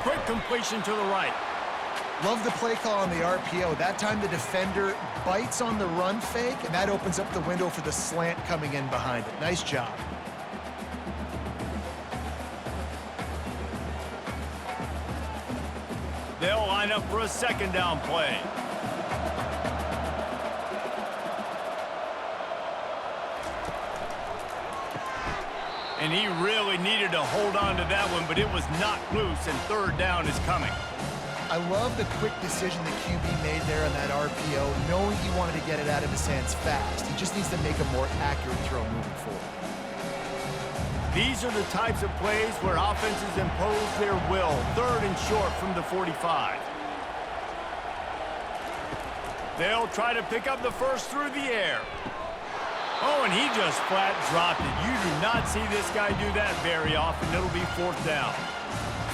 Quick completion to the right. Love the play call on the RPO. That time the defender bites on the run fake, and that opens up the window for the slant coming in behind it. Nice job. They'll line up for a second down play. And he really needed to hold on to that one, but it was knocked loose, and third down is coming. I love the quick decision the QB made there on that RPO, knowing he wanted to get it out of his hands fast. He just needs to make a more accurate throw moving forward. These are the types of plays where offenses impose their will. Third and short from the 45. They'll try to pick up the first through the air. Oh, and he just flat dropped it. You do not see this guy do that very often. It'll be fourth down.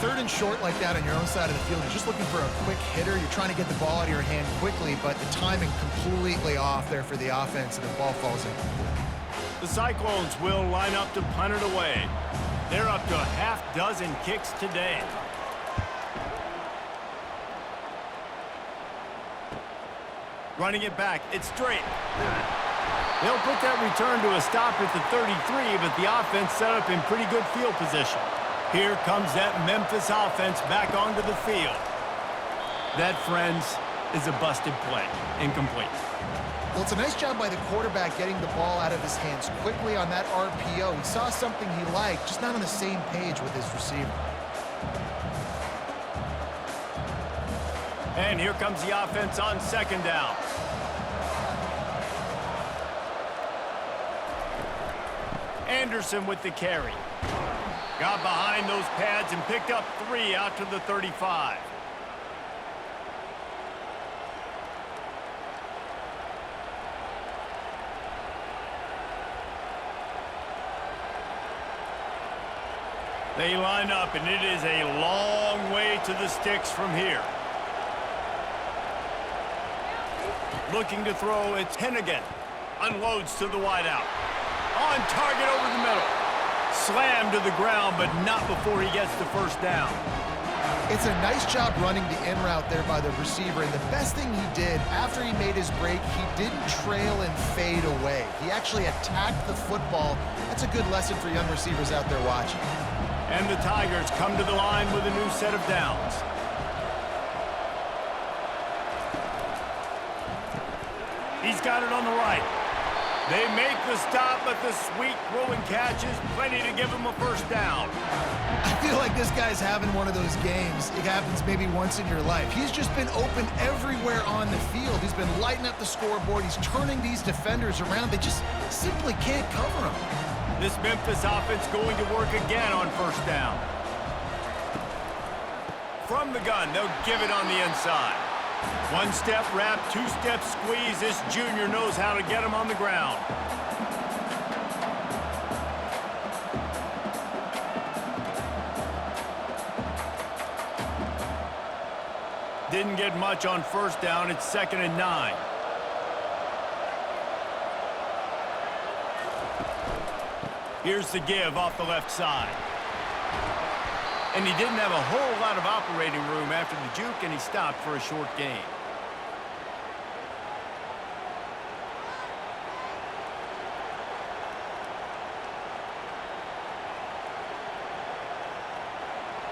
Third and short like that on your own side of the field, you're just looking for a quick hitter. You're trying to get the ball out of your hand quickly, but the timing completely off there for the offense, and the ball falls incomplete. The Cyclones will line up to punt it away. They're up to a half dozen kicks today. Running it back, it's straight. They'll put that return to a stop at the 33, but the offense set up in pretty good field position. Here comes that Memphis offense back onto the field. That, friends, is a busted play. Incomplete. Well, it's a nice job by the quarterback getting the ball out of his hands quickly on that RPO. He saw something he liked, just not on the same page with his receiver. And here comes the offense on second down. Anderson with the carry. Got behind those pads and picked up 3 out to the 35. They line up, and it is a long way to the sticks from here. Looking to throw, it's Hennigan. Unloads to the wideout. On target over the middle. Slammed to the ground, but not before he gets the first down. It's a nice job running the in route there by the receiver, and the best thing he did after he made his break, he didn't trail and fade away. He actually attacked the football. That's a good lesson for young receivers out there watching. And the Tigers come to the line with a new set of downs. He's got it on the right. They make the stop, but the sweet throwing catch is plenty to give him a first down. I feel like this guy's having one of those games. It happens maybe once in your life. He's just been open everywhere on the field. He's been lighting up the scoreboard. He's turning these defenders around. They just simply can't cover him. This Memphis offense going to work again on first down. From the gun, they'll give it on the inside. One-step wrap, two-step squeeze. This junior knows how to get him on the ground. Didn't get much on first down. It's 2nd and 9. Here's the give off the left side. And he didn't have a whole lot of operating room after the juke, and he stopped for a short gain.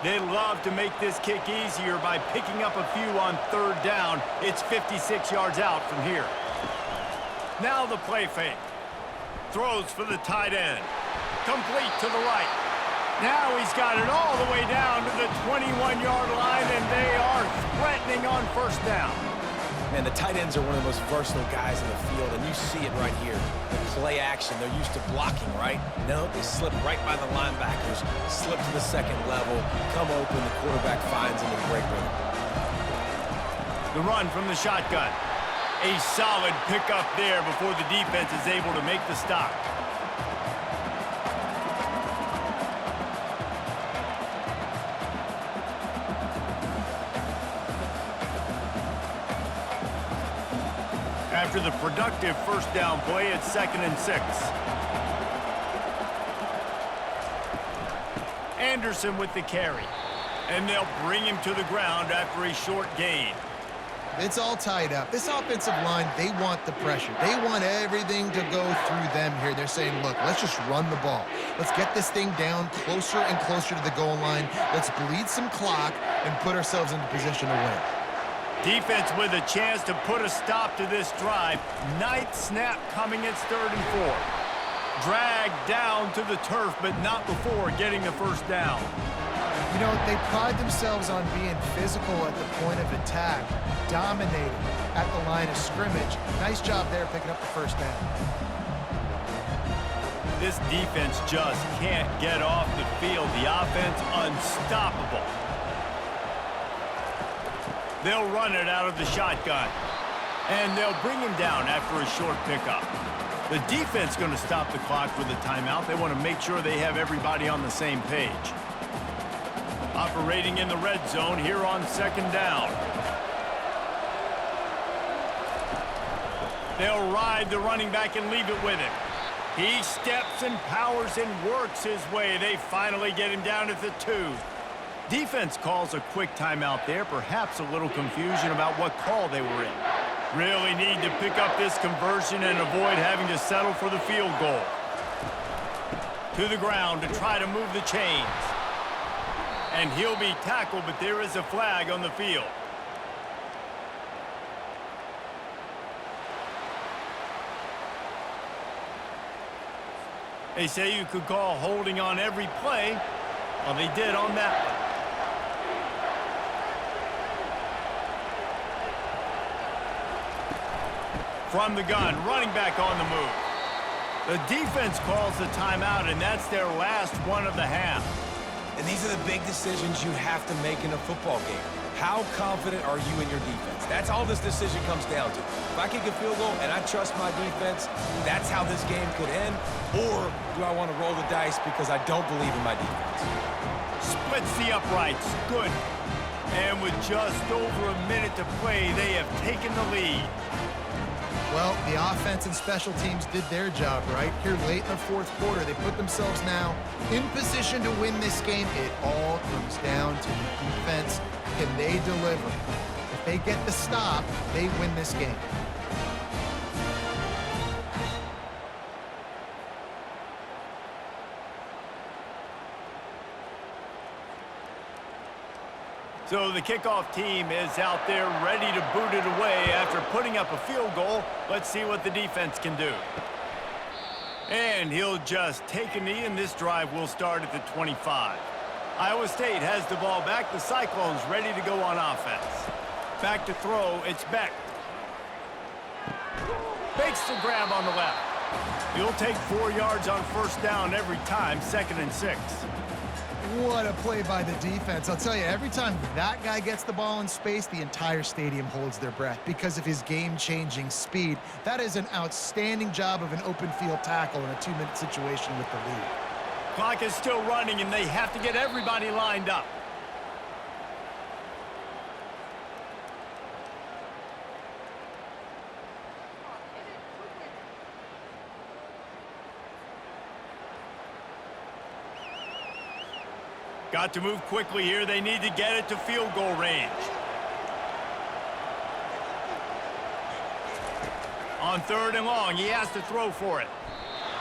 They love to make this kick easier by picking up a few on third down. It's 56 yards out from here. Now the play fake. Throws for the tight end. Complete to the right. Now he's got it all the way down to the 21-yard line, and they are threatening on first down. Man, the tight ends are one of the most versatile guys in the field, and you see it right here. The play action, they're used to blocking, right? No, they slip right by the linebackers, slip to the second level, come open, the quarterback finds them in great rhythm. The run from the shotgun. A solid pickup there before the defense is able to make the stop. After the productive first down play, it's 2nd and 6. Anderson with the carry. And they'll bring him to the ground after a short gain. It's all tied up. This offensive line, they want the pressure. They want everything to go through them here. They're saying, look, let's just run the ball. Let's get this thing down closer and closer to the goal line. Let's bleed some clock and put ourselves into position to win. Defense with a chance to put a stop to this drive. 9th snap coming. It's 3rd and 4. Dragged down to the turf, but not before getting the first down. You know, they pride themselves on being physical at the point of attack, dominating at the line of scrimmage. Nice job there picking up the first down. This defense just can't get off the field. The offense unstoppable. They'll run it out of the shotgun. And they'll bring him down after a short pickup. The defense going to stop the clock with a timeout. They want to make sure they have everybody on the same page. Operating in the red zone here on 2nd down. They'll ride the running back and leave it with him. He steps and powers and works his way. They finally get him down at the 2. Defense calls a quick timeout there. Perhaps a little confusion about what call they were in. Really need to pick up this conversion and avoid having to settle for the field goal. To the ground to try to move the chains. And he'll be tackled, but there is a flag on the field. They say you could call holding on every play. Well, they did on that one. From the gun, running back on the move. The defense calls the timeout, and that's their last one of the half. And these are the big decisions you have to make in a football game. How confident are you in your defense? That's all this decision comes down to. If I kick a field goal and I trust my defense, that's how this game could end. Or do I want to roll the dice because I don't believe in my defense? Splits the uprights. Good. And with just over a minute to play, they have taken the lead. Well, the offense and special teams did their job, right? Here late in the fourth quarter, they put themselves now in position to win this game. It all comes down to the defense. Can they deliver? If they get the stop, they win this game. So the kickoff team is out there ready to boot it away after putting up a field goal. Let's see what the defense can do. And he'll just take a knee, and this drive will start at the 25. Iowa State has the ball back. The Cyclones ready to go on offense. Back to throw, it's Beck. Fakes the grab on the left. He'll take 4 yards on first down every time, 2nd and 6. What a play by the defense. I'll tell you, every time that guy gets the ball in space, the entire stadium holds their breath because of his game-changing speed. That is an outstanding job of an open field tackle in a 2-minute situation with the lead. Clock is still running, and they have to get everybody lined up. Got to move quickly here. They need to get it to field goal range. On 3rd and long, he has to throw for it.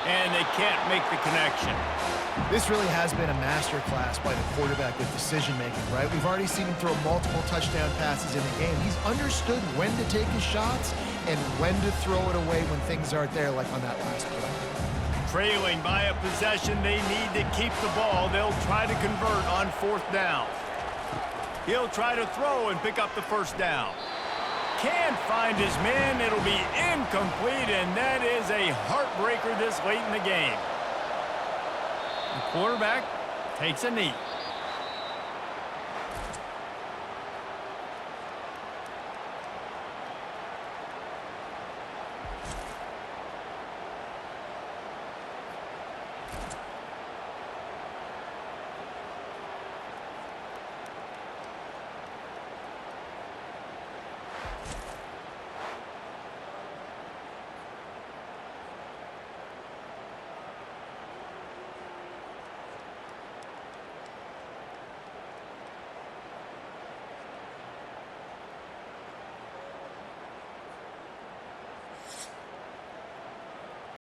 And they can't make the connection. This really has been a masterclass by the quarterback with decision-making, right? We've already seen him throw multiple touchdown passes in the game. He's understood when to take his shots and when to throw it away when things aren't there, like on that last play. Trailing by a possession, they need to keep the ball. They'll try to convert on 4th down. He'll try to throw and pick up the 1st down. Can't find his man. It'll be incomplete, and that is a heartbreaker this late in the game. The quarterback takes a knee.